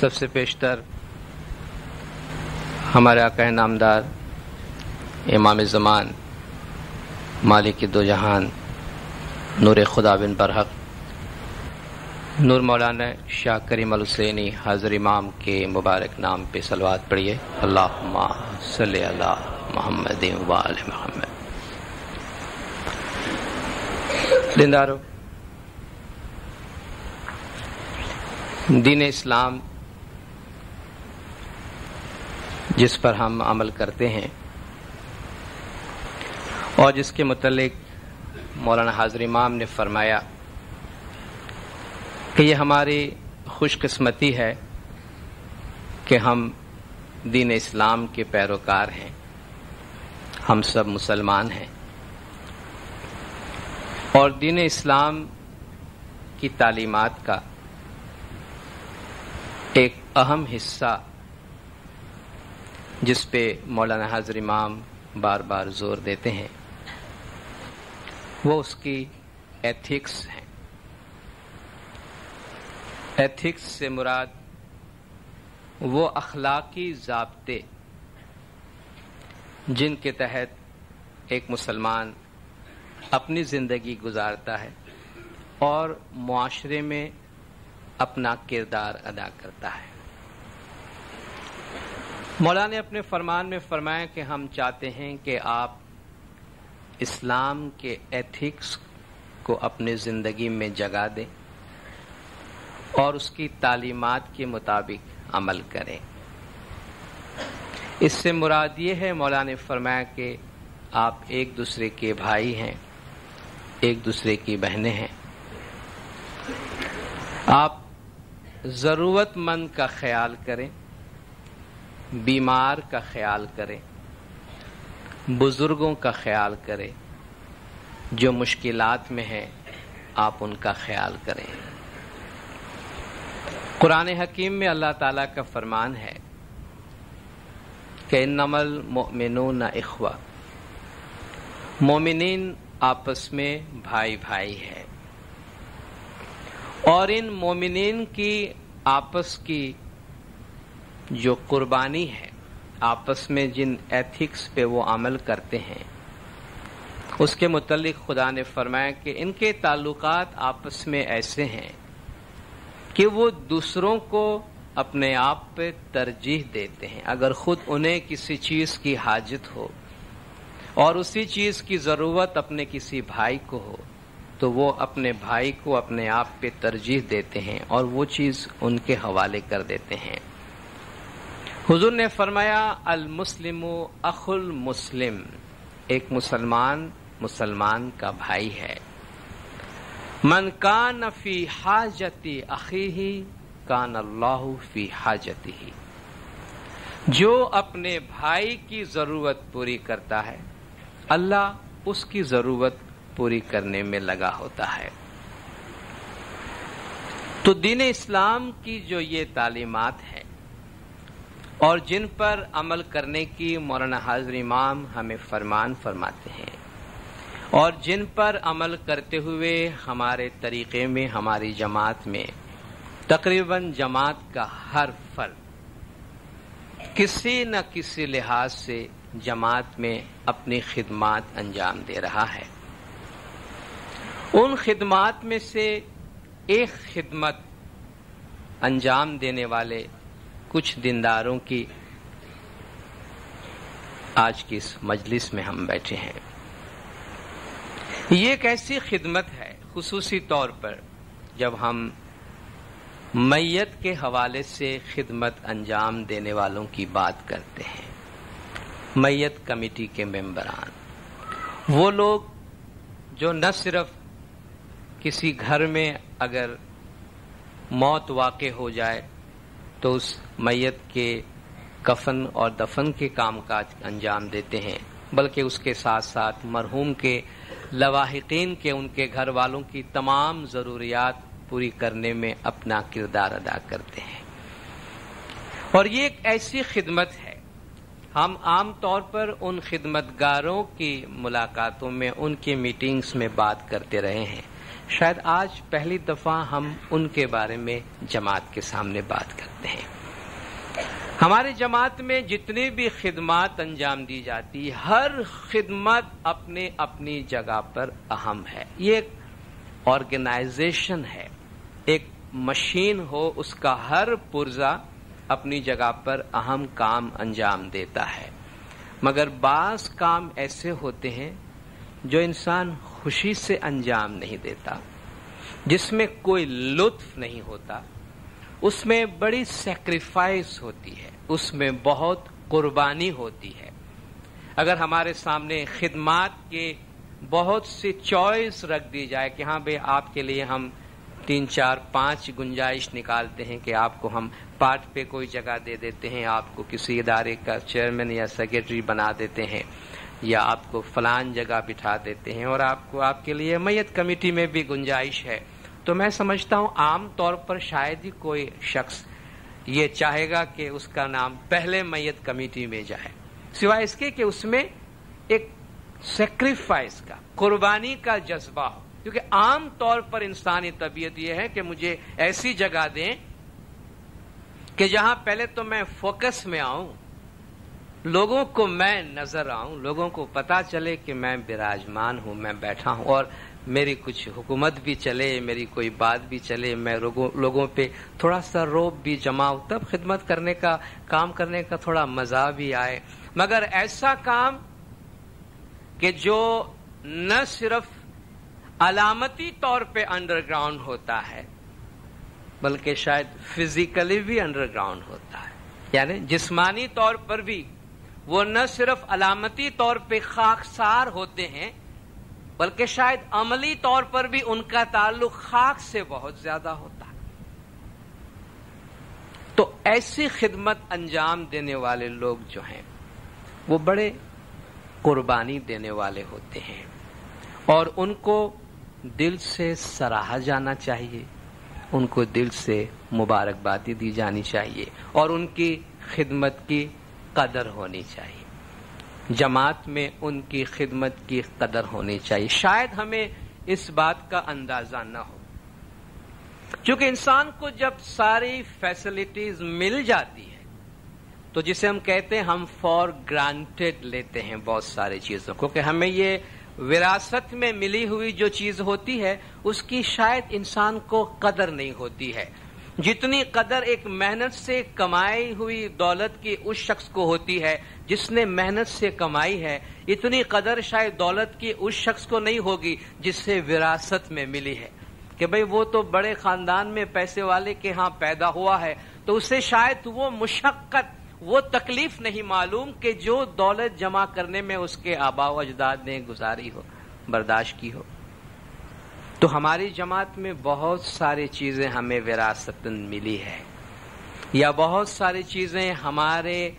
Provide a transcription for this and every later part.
سب سے پیشتر ہمارے آقا نامدار امام زمان مالک دو جہان نور خدا بن برحق نور مولانا شاہ کریم الحسینی حاضر امام کے مبارک نام پہ صلوات پڑھیے۔ اللہم صلی علی محمد و آل محمد۔ دیندارو، دین اسلام جس پر ہم عمل کرتے ہیں اور جس کے متعلق مولانا حاضر امام نے فرمایا کہ یہ ہماری خوش قسمتی ہے کہ ہم دین اسلام کے پیروکار ہیں، ہم سب مسلمان ہیں، اور دین اسلام کی تعلیمات کا ایک اہم حصہ جس پہ مولانا حاضر امام بار بار زور دیتے ہیں وہ اس کی ایتھکس ہے۔ ایتھکس سے مراد وہ اخلاقی ضابطے جن کے تحت ایک مسلمان اپنی زندگی گزارتا ہے اور معاشرے میں اپنا کردار ادا کرتا ہے۔ مولانا نے اپنے فرمان میں فرمایا کہ ہم چاہتے ہیں کہ آپ اسلام کے ایتھکس کو اپنی زندگی میں جگہ دیں اور اس کی تعلیمات کے مطابق عمل کریں۔ اس سے مراد یہ ہے، مولانا نے فرمایا کہ آپ ایک دوسرے کے بھائی ہیں، ایک دوسرے کی بہنیں ہیں، آپ ضرورت مند کا خیال کریں، بیمار کا خیال کریں، بزرگوں کا خیال کریں، جو مشکلات میں ہیں آپ ان کا خیال کریں۔ قرآن حکیم میں اللہ تعالیٰ کا فرمان ہے کہ انما المؤمنون اخوہ، مومنین آپس میں بھائی بھائی ہے، اور ان مومنین کی آپس کی جو قربانی ہے، آپس میں جن ایتھکس پہ وہ عمل کرتے ہیں اس کے متعلق خدا نے فرمایا کہ ان کے تعلقات آپس میں ایسے ہیں کہ وہ دوسروں کو اپنے آپ پہ ترجیح دیتے ہیں۔ اگر خود انہیں کسی چیز کی حاجت ہو اور اسی چیز کی ضرورت اپنے کسی بھائی کو ہو تو وہ اپنے بھائی کو اپنے آپ پہ ترجیح دیتے ہیں اور وہ چیز ان کے حوالے کر دیتے ہیں۔ حضور نے فرمایا المسلم اخو المسلم، ایک مسلمان مسلمان کا بھائی ہے۔ من کان فی حاجت اخیہ کان اللہ فی حاجتہ، جو اپنے بھائی کی ضرورت پوری کرتا ہے اللہ اس کی ضرورت پوری کرنے میں لگا ہوتا ہے۔ تو دین اسلام کی جو یہ تعلیمات ہیں اور جن پر عمل کرنے کی مولانا حاضر امام ہمیں فرمان فرماتے ہیں اور جن پر عمل کرتے ہوئے ہمارے طریقے میں، ہماری جماعت میں تقریباً جماعت کا ہر فرد کسی نہ کسی لحاظ سے جماعت میں اپنی خدمات انجام دے رہا ہے، ان خدمات میں سے ایک خدمت انجام دینے والے کچھ دینداروں کی آج کی اس مجلس میں ہم بیٹھے ہیں۔ یہ ایک ایسی خدمت ہے خصوصی طور پر جب ہم میت کے حوالے سے خدمت انجام دینے والوں کی بات کرتے ہیں، میت کمیٹی کے ممبران، وہ لوگ جو نہ صرف کسی گھر میں اگر موت واقع ہو جائے تو اس میت کے کفن اور دفن کے کام کاج انجام دیتے ہیں، بلکہ اس کے ساتھ ساتھ مرحوم کے لواحقین کے، ان کے گھر والوں کی تمام ضروریات پوری کرنے میں اپنا کردار ادا کرتے ہیں۔ اور یہ ایک ایسی خدمت ہے، ہم عام طور پر ان خدمتگاروں کی ملاقاتوں میں، ان کی میٹنگز میں بات کرتے رہے ہیں، شاید آج پہلی دفعہ ہم ان کے بارے میں جماعت کے سامنے بات کرتے ہیں۔ ہماری جماعت میں جتنی بھی خدمات انجام دی جاتی، ہر خدمت اپنے اپنی جگہ پر اہم ہے. یہ ایک آرگنائزیشن ہے، ایک مشین ہو، اس کا ہر پرزہ اپنی جگہ پر اہم کام انجام دیتا ہے. مگر بعض کام ایسے ہوتے ہیں جو انسان خوشی سے انجام نہیں دیتا، جس میں کوئی لطف نہیں ہوتا، اس میں بڑی سیکریفائس ہوتی ہے، اس میں بہت قربانی ہوتی ہے. اگر ہمارے سامنے خدمات کے بہت سی چوائس رکھ دی جائے کہ ہاں بھئی آپ کے لیے ہم 3 4 5 گنجائش نکالتے ہیں کہ آپ کو ہم پارٹ پہ کوئی جگہ دے دیتے ہیں، آپ کو کسی ادارے کا چیئرمین یا سیکرٹری بنا دیتے ہیں، یا آپ کو فلان جگہ بٹھا دیتے ہیں، اور آپ کے لیے میت کمیٹی میں بھی گنجائش ہے، تو میں سمجھتا ہوں عام طور پر شاید ہی کوئی شخص یہ چاہے گا کہ اس کا نام پہلے میت کمیٹی میں جائے، سوائے اس کے کہ اس میں ایک سیکریفائس کا، قربانی کا جذبہ ہو. کیونکہ عام طور پر انسانی طبیعت یہ ہے کہ مجھے ایسی جگہ دیں کہ جہاں پہلے تو میں فوکس میں آؤں، لوگوں کو میں نظر آؤں، لوگوں کو پتا چلے کہ میں براجمان ہوں، میں بیٹھا ہوں، اور میری کچھ حکومت بھی چلے، میری کوئی بات بھی چلے، میں لوگوں پہ تھوڑا سا روب بھی جماؤں، تب خدمت کرنے کا، کام کرنے کا تھوڑا مزہ بھی آئے. مگر ایسا کام کہ جو نہ صرف علامتی طور پہ انڈر گراؤنڈ ہوتا ہے بلکہ شاید فزیکلی بھی انڈر گراؤنڈ ہوتا ہے، یعنی جسمانی طور پر بھی وہ نہ صرف علامتی طور پہ خاکسار ہوتے ہیں بلکہ شاید عملی طور پر بھی ان کا تعلق خاک سے بہت زیادہ ہوتا ہے. تو ایسی خدمت انجام دینے والے لوگ جو ہیں وہ بڑے قربانی دینے والے ہوتے ہیں، اور ان کو دل سے سراہا جانا چاہیے، ان کو دل سے مبارکبادی دی جانی چاہیے، اور ان کی خدمت کی قدر ہونی چاہیے. جماعت میں ان کی خدمت کی قدر ہونی چاہیے. شاید ہمیں اس بات کا اندازہ نہ ہو، کیونکہ انسان کو جب ساری فیسلٹیز مل جاتی ہے تو جسے ہم کہتے ہیں ہم فار گرانٹیڈ لیتے ہیں بہت ساری چیزوں کو، کہ ہمیں یہ وراثت میں ملی ہوئی جو چیز ہوتی ہے اس کی شاید انسان کو قدر نہیں ہوتی ہے. جتنی قدر ایک محنت سے کمائی ہوئی دولت کی اس شخص کو ہوتی ہے جس نے محنت سے کمائی ہے، اتنی قدر شاید دولت کی اس شخص کو نہیں ہوگی جس سے وراثت میں ملی ہے. کہ بھئی وہ تو بڑے خاندان میں پیسے والے کے ہاں پیدا ہوا ہے، تو اسے شاید وہ مشقت، وہ تکلیف نہیں معلوم کہ جو دولت جمع کرنے میں اس کے آباء و اجداد نے گزاری ہو، برداشت کی ہو. تو ہماری جماعت میں بہت ساری چیزیں ہمیں وراثتاً ملی ہے، یا بہت ساری چیزیں ہمارے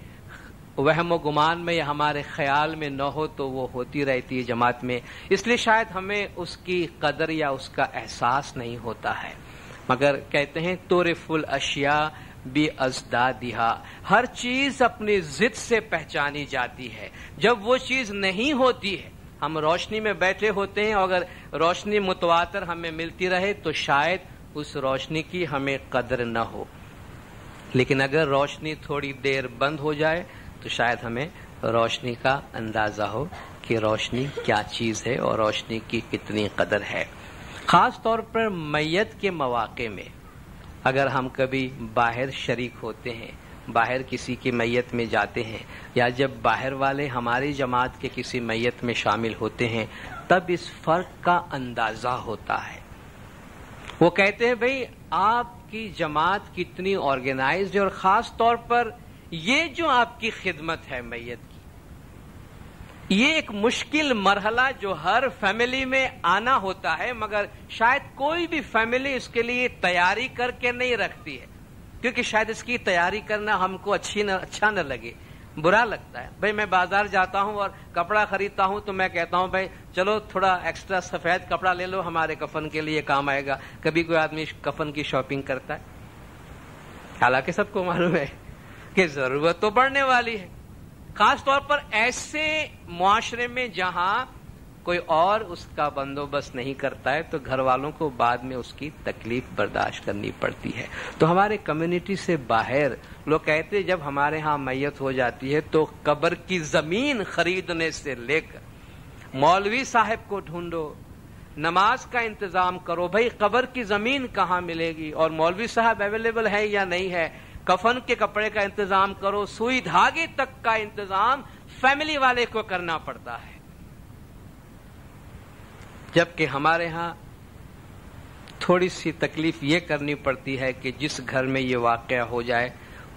وہم و گمان میں یا ہمارے خیال میں نہ ہو تو وہ ہوتی رہتی ہے جماعت میں، اس لیے شاید ہمیں اس کی قدر یا اس کا احساس نہیں ہوتا ہے. مگر کہتے ہیں تورف الاشیاء بازدادہا، ہر چیز اپنی ضد سے پہچانی جاتی ہے. جب وہ چیز نہیں ہوتی ہے، ہم روشنی میں بیٹھے ہوتے ہیں، اور اگر روشنی متواتر ہمیں ملتی رہے تو شاید اس روشنی کی ہمیں قدر نہ ہو، لیکن اگر روشنی تھوڑی دیر بند ہو جائے تو شاید ہمیں روشنی کا اندازہ ہو کہ روشنی کیا چیز ہے اور روشنی کی کتنی قدر ہے. خاص طور پر میت کے مواقع میں اگر ہم کبھی باہر شریک ہوتے ہیں، باہر کسی کی میت میں جاتے ہیں، یا جب باہر والے ہماری جماعت کے کسی میت میں شامل ہوتے ہیں، تب اس فرق کا اندازہ ہوتا ہے. وہ کہتے ہیں بھئی آپ کی جماعت کتنی آرگنائزڈ ہے، اور خاص طور پر یہ جو آپ کی خدمت ہے میت کی، یہ ایک مشکل مرحلہ جو ہر فیملی میں آنا ہوتا ہے، مگر شاید کوئی بھی فیملی اس کے لیے تیاری کر کے نہیں رکھتی ہے، کیونکہ شاید اس کی تیاری کرنا ہم کو اچھا نہ لگے، برا لگتا ہے. بھئی میں بازار جاتا ہوں اور کپڑا خریدتا ہوں تو میں کہتا ہوں بھئی چلو تھوڑا ایکسٹرا سفید کپڑا لے لو، ہمارے کفن کے لیے کام آئے گا. کبھی کوئی آدمی کفن کی شاپنگ کرتا ہے، حالانکہ سب کو معلوم ہے کہ ضرورت تو بڑھنے والی ہے. خاص طور پر ایسے معاشرے میں جہاں کوئی اور اس کا بندوبست نہیں کرتا ہے تو گھر والوں کو بعد میں اس کی تکلیف برداشت کرنی پڑتی ہے. تو ہمارے کمیونٹی سے باہر لوگ کہتے ہیں جب ہمارے ہاں میت ہو جاتی ہے تو قبر کی زمین خریدنے سے لے کر مولوی صاحب کو ڈھونڈو، نماز کا انتظام کرو. بھائی قبر کی زمین کہاں ملے گی اور مولوی صاحب اویلیبل ہے یا نہیں ہے، کفن کے کپڑے کا انتظام کرو، سوئی دھاگے تک کا انتظام فیملی والے کو کرنا پڑتا ہے. جبکہ ہمارے ہاں تھوڑی سی تکلیف یہ کرنی پڑتی ہے کہ جس گھر میں یہ واقعہ ہو جائے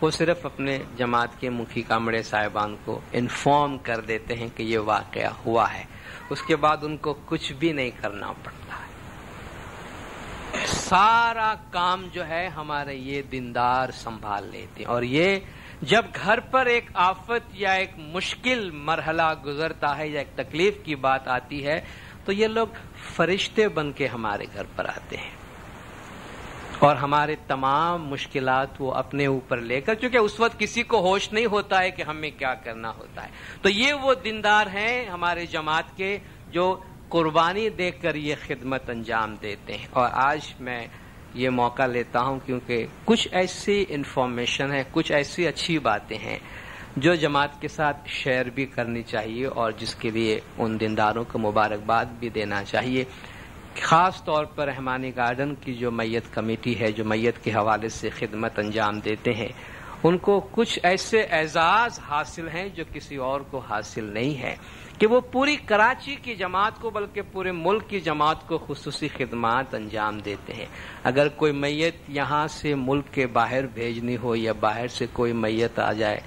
وہ صرف اپنے جماعت کے مکھی کامڑے صاحبان کو انفارم کر دیتے ہیں کہ یہ واقعہ ہوا ہے، اس کے بعد ان کو کچھ بھی نہیں کرنا پڑتا ہے. سارا کام جو ہے ہمارے یہ دیندار سنبھال لیتے ہیں. اور یہ جب گھر پر ایک آفت یا ایک مشکل مرحلہ گزرتا ہے یا ایک تکلیف کی بات آتی ہے تو یہ لوگ فرشتے بن کے ہمارے گھر پر آتے ہیں اور ہمارے تمام مشکلات وہ اپنے اوپر لے کر، چونکہ اس وقت کسی کو ہوش نہیں ہوتا ہے کہ ہمیں کیا کرنا ہوتا ہے. تو یہ وہ دیندار ہیں ہمارے جماعت کے جو قربانی دے کر یہ خدمت انجام دیتے ہیں. اور آج میں یہ موقع لیتا ہوں کیونکہ کچھ ایسی انفارمیشن ہے، کچھ ایسی اچھی باتیں ہیں جو جماعت کے ساتھ شیئر بھی کرنی چاہیے اور جس کے لیے ان دینداروں کو مبارکباد بھی دینا چاہیے. خاص طور پر رحمانی گارڈن کی جو میت کمیٹی ہے، جو میت کے حوالے سے خدمت انجام دیتے ہیں، ان کو کچھ ایسے اعزاز حاصل ہیں جو کسی اور کو حاصل نہیں ہے کہ وہ پوری کراچی کی جماعت کو بلکہ پورے ملک کی جماعت کو خصوصی خدمات انجام دیتے ہیں. اگر کوئی میت یہاں سے ملک کے باہر بھیجنی ہو یا باہر سے کوئی میت آ جائے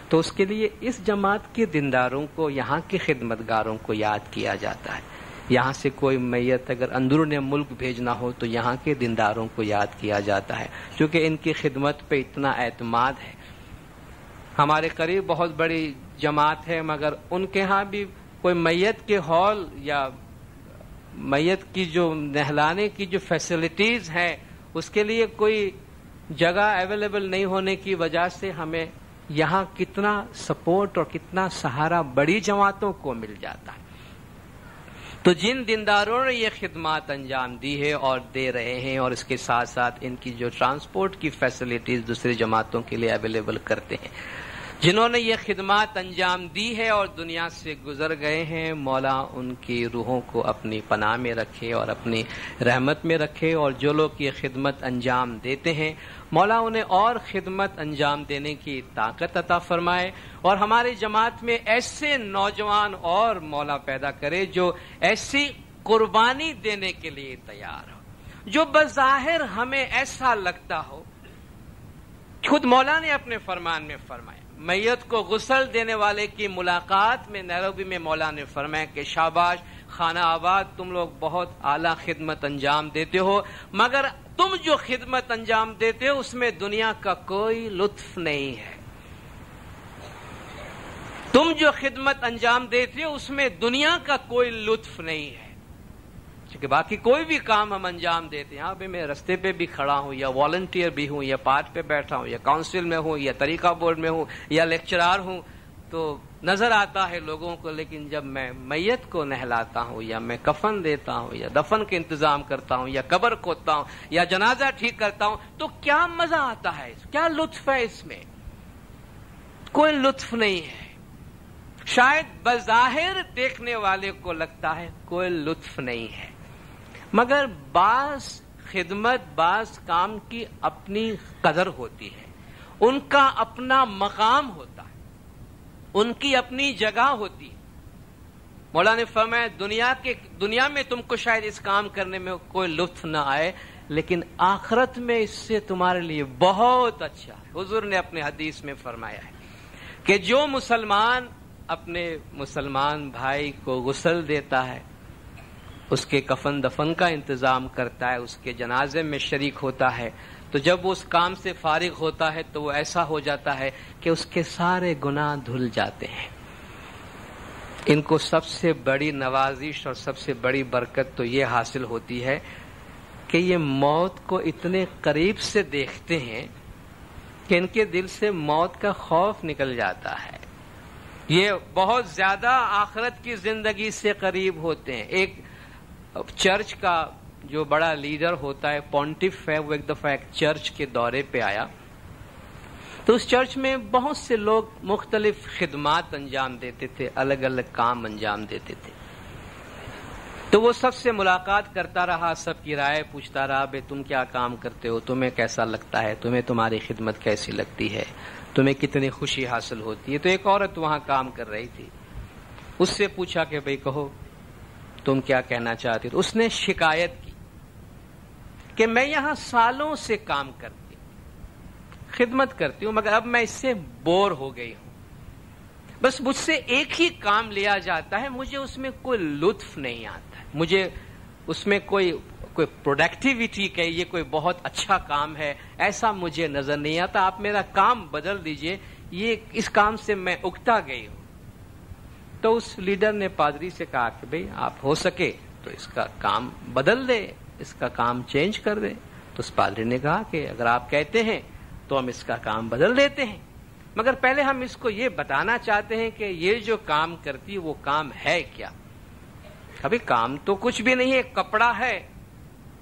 تو اس کے لیے اس جماعت کے دینداروں کو، یہاں کے خدمتگاروں کو یاد کیا جاتا ہے. یہاں سے کوئی میت اگر اندرون ملک بھیجنا ہو تو یہاں کے دینداروں کو یاد کیا جاتا ہے کیونکہ ان کی خدمت پہ اتنا اعتماد ہے. ہمارے قریب بہت بڑی جماعت ہے مگر ان کے ہاں بھی کوئی میت کے ہال یا میت کی جو نہلانے کی جو فیسلٹیز ہیں اس کے لیے کوئی جگہ اویلیبل نہیں ہونے کی وجہ سے ہمیں یہاں کتنا سپورٹ اور کتنا سہارا بڑی جماعتوں کو مل جاتا ہے. تو جن دینداروں نے یہ خدمات انجام دی ہے اور دے رہے ہیں اور اس کے ساتھ ساتھ ان کی جو ٹرانسپورٹ کی فیسلٹیز دوسری جماعتوں کے لیے اویلیبل کرتے ہیں، جنہوں نے یہ خدمات انجام دی ہے اور دنیا سے گزر گئے ہیں، مولا ان کی روحوں کو اپنی پناہ میں رکھے اور اپنی رحمت میں رکھے. اور جو لوگ یہ خدمت انجام دیتے ہیں مولا انہیں اور خدمت انجام دینے کی طاقت عطا فرمائے اور ہماری جماعت میں ایسے نوجوان اور مولا پیدا کرے جو ایسی قربانی دینے کے لیے تیار ہو، جو بظاہر ہمیں ایسا لگتا ہو. خود مولا نے اپنے فرمان میں فرمایا، میت کو غسل دینے والے کی ملاقات میں نیروبی میں مولا نے فرمایا کہ شاباش خانہ آباد، تم لوگ بہت اعلیٰ خدمت انجام دیتے ہو مگر تم جو خدمت انجام دیتے ہو اس میں دنیا کا کوئی لطف نہیں ہے. تم جو خدمت انجام دیتے ہو اس میں دنیا کا کوئی لطف نہیں ہے. کہ باقی کوئی بھی کام ہم انجام دیتے ہیں، ابھی میں رستے پہ بھی کھڑا ہوں یا والنٹیئر بھی ہوں یا پارٹ پہ بیٹھا ہوں یا کاؤنسل میں ہوں یا طریقہ بورڈ میں ہوں یا لیکچرار ہوں تو نظر آتا ہے لوگوں کو، لیکن جب میں میت کو نہلاتا ہوں یا میں کفن دیتا ہوں یا دفن کے انتظام کرتا ہوں یا قبر کھودتا ہوں یا جنازہ ٹھیک کرتا ہوں تو کیا مزہ آتا ہے، کیا لطف ہے اس میں؟ کوئی لطف نہیں ہے. شاید بظاہر دیکھنے والے کو لگتا ہے کوئی لطف نہیں ہے مگر بعض خدمت، بعض کام کی اپنی قدر ہوتی ہے، ان کا اپنا مقام ہوتا ہے، ان کی اپنی جگہ ہوتی ہے. مولا نے فرمایا دنیا میں تم کو شاید اس کام کرنے میں کوئی لطف نہ آئے لیکن آخرت میں اس سے تمہارے لیے بہت اچھا ہے. حضور نے اپنے حدیث میں فرمایا ہے کہ جو مسلمان اپنے مسلمان بھائی کو غسل دیتا ہے، اس کے کفن دفن کا انتظام کرتا ہے، اس کے جنازے میں شریک ہوتا ہے، تو جب وہ اس کام سے فارغ ہوتا ہے تو وہ ایسا ہو جاتا ہے کہ اس کے سارے گناہ دھل جاتے ہیں. ان کو سب سے بڑی نوازش اور سب سے بڑی برکت تو یہ حاصل ہوتی ہے کہ یہ موت کو اتنے قریب سے دیکھتے ہیں کہ ان کے دل سے موت کا خوف نکل جاتا ہے. یہ بہت زیادہ آخرت کی زندگی سے قریب ہوتے ہیں. ایک چرچ کا جو بڑا لیڈر ہوتا ہے، پونٹف ہے، وہ ایک دفعہ ایک چرچ کے دورے پہ آیا، تو اس چرچ میں بہت سے لوگ مختلف خدمات انجام دیتے تھے، الگ الگ کام انجام دیتے تھے. تو وہ سب سے ملاقات کرتا رہا، سب کی رائے پوچھتا رہا، بھئی تم کیا کام کرتے ہو، تمہیں کیسا لگتا ہے، تمہیں تمہاری خدمت کیسی لگتی ہے، تمہیں کتنی خوشی حاصل ہوتی ہے. تو ایک عورت وہاں کام کر رہی تھی، اس سے پوچھا کہ بھئی کہو تم کیا کہنا چاہتی. تو اس نے شکایت کی کہ میں یہاں سالوں سے کام کرتی ہوں، خدمت کرتی ہوں، مگر اب میں اس سے بور ہو گئی ہوں. بس مجھ سے ایک ہی کام لیا جاتا ہے، مجھے اس میں کوئی لطف نہیں آتا ہے، مجھے اس میں کوئی پروڈکٹیوٹی کہ یہ کوئی بہت اچھا کام ہے ایسا مجھے نظر نہیں آتا. آپ میرا کام بدل دیجئے، یہ اس کام سے میں اکتا گئی ہوں. تو اس لیڈر نے پادری سے کہا کہ بھئی آپ ہو سکے تو اس کا کام بدل دے، اس کا کام چینج کر دے. تو اس پادری نے کہا کہ اگر آپ کہتے ہیں تو ہم اس کا کام بدل دیتے ہیں، مگر پہلے ہم اس کو یہ بتانا چاہتے ہیں کہ یہ جو کام کرتی وہ کام ہے کیا. ابھی کام تو کچھ بھی نہیں ہے، کپڑا ہے،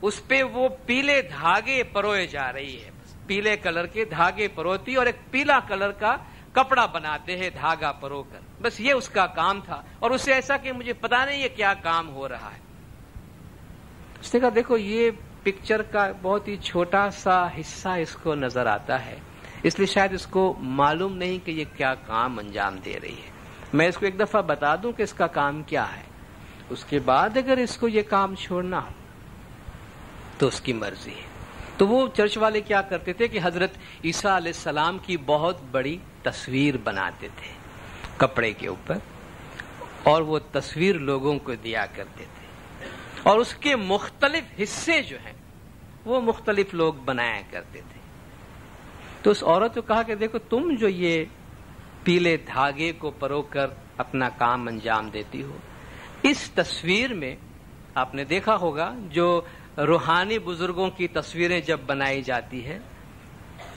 اس پہ وہ پیلے دھاگے پروئے جا رہی ہے، پیلے کلر کے دھاگے پروتی اور ایک پیلا کلر کا کپڑا بناتے ہیں دھاگا پرو کر، بس یہ اس کا کام تھا. اور اسے ایسا کہ مجھے پتا نہیں یہ کیا کام ہو رہا ہے. اس نے کہا دیکھو یہ پکچر کا بہت ہی چھوٹا سا حصہ اس کو نظر آتا ہے، اس لیے شاید اس کو معلوم نہیں کہ یہ کیا کام انجام دے رہی ہے. میں اس کو ایک دفعہ بتا دوں کہ اس کا کام کیا ہے، اس کے بعد اگر اس کو یہ کام چھوڑنا ہو تو اس کی مرضی ہے. تو وہ چرچ والے کیا کرتے تھے کہ حضرت عیسیٰ علیہ السلام کی بہت بڑی تصویر بناتے تھے کپڑے کے اوپر، اور وہ تصویر لوگوں کو دیا کرتے تھے، اور اس کے مختلف حصے جو ہیں وہ مختلف لوگ بنایا کرتے تھے. تو اس عورت کو کہا کہ دیکھو تم جو یہ پیلے دھاگے کو پرو کر اپنا کام انجام دیتی ہو، اس تصویر میں آپ نے دیکھا ہوگا جو روحانی بزرگوں کی تصویریں جب بنائی جاتی ہے،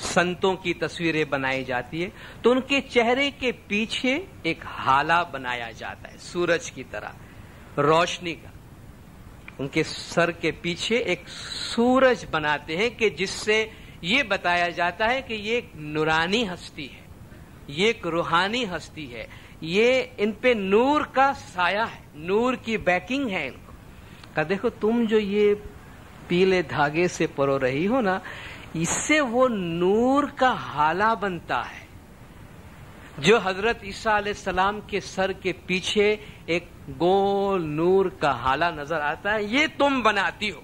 سنتوں کی تصویریں بنائی جاتی ہے، تو ان کے چہرے کے پیچھے ایک ہالہ بنایا جاتا ہے سورج کی طرح روشنی کا. ان کے سر کے پیچھے ایک سورج بناتے ہیں کہ جس سے یہ بتایا جاتا ہے کہ یہ ایک نورانی ہستی ہے، یہ ایک روحانی ہستی ہے، یہ ان پہ نور کا سایہ ہے، نور کی بیکنگ ہے ان کو. کہ دیکھو تم جو یہ پیلے دھاگے سے پرو رہی ہو نا، اس سے وہ نور کا ہالہ بنتا ہے جو حضرت عیسیٰ علیہ السلام کے سر کے پیچھے ایک گول نور کا ہالہ نظر آتا ہے، یہ تم بناتی ہو،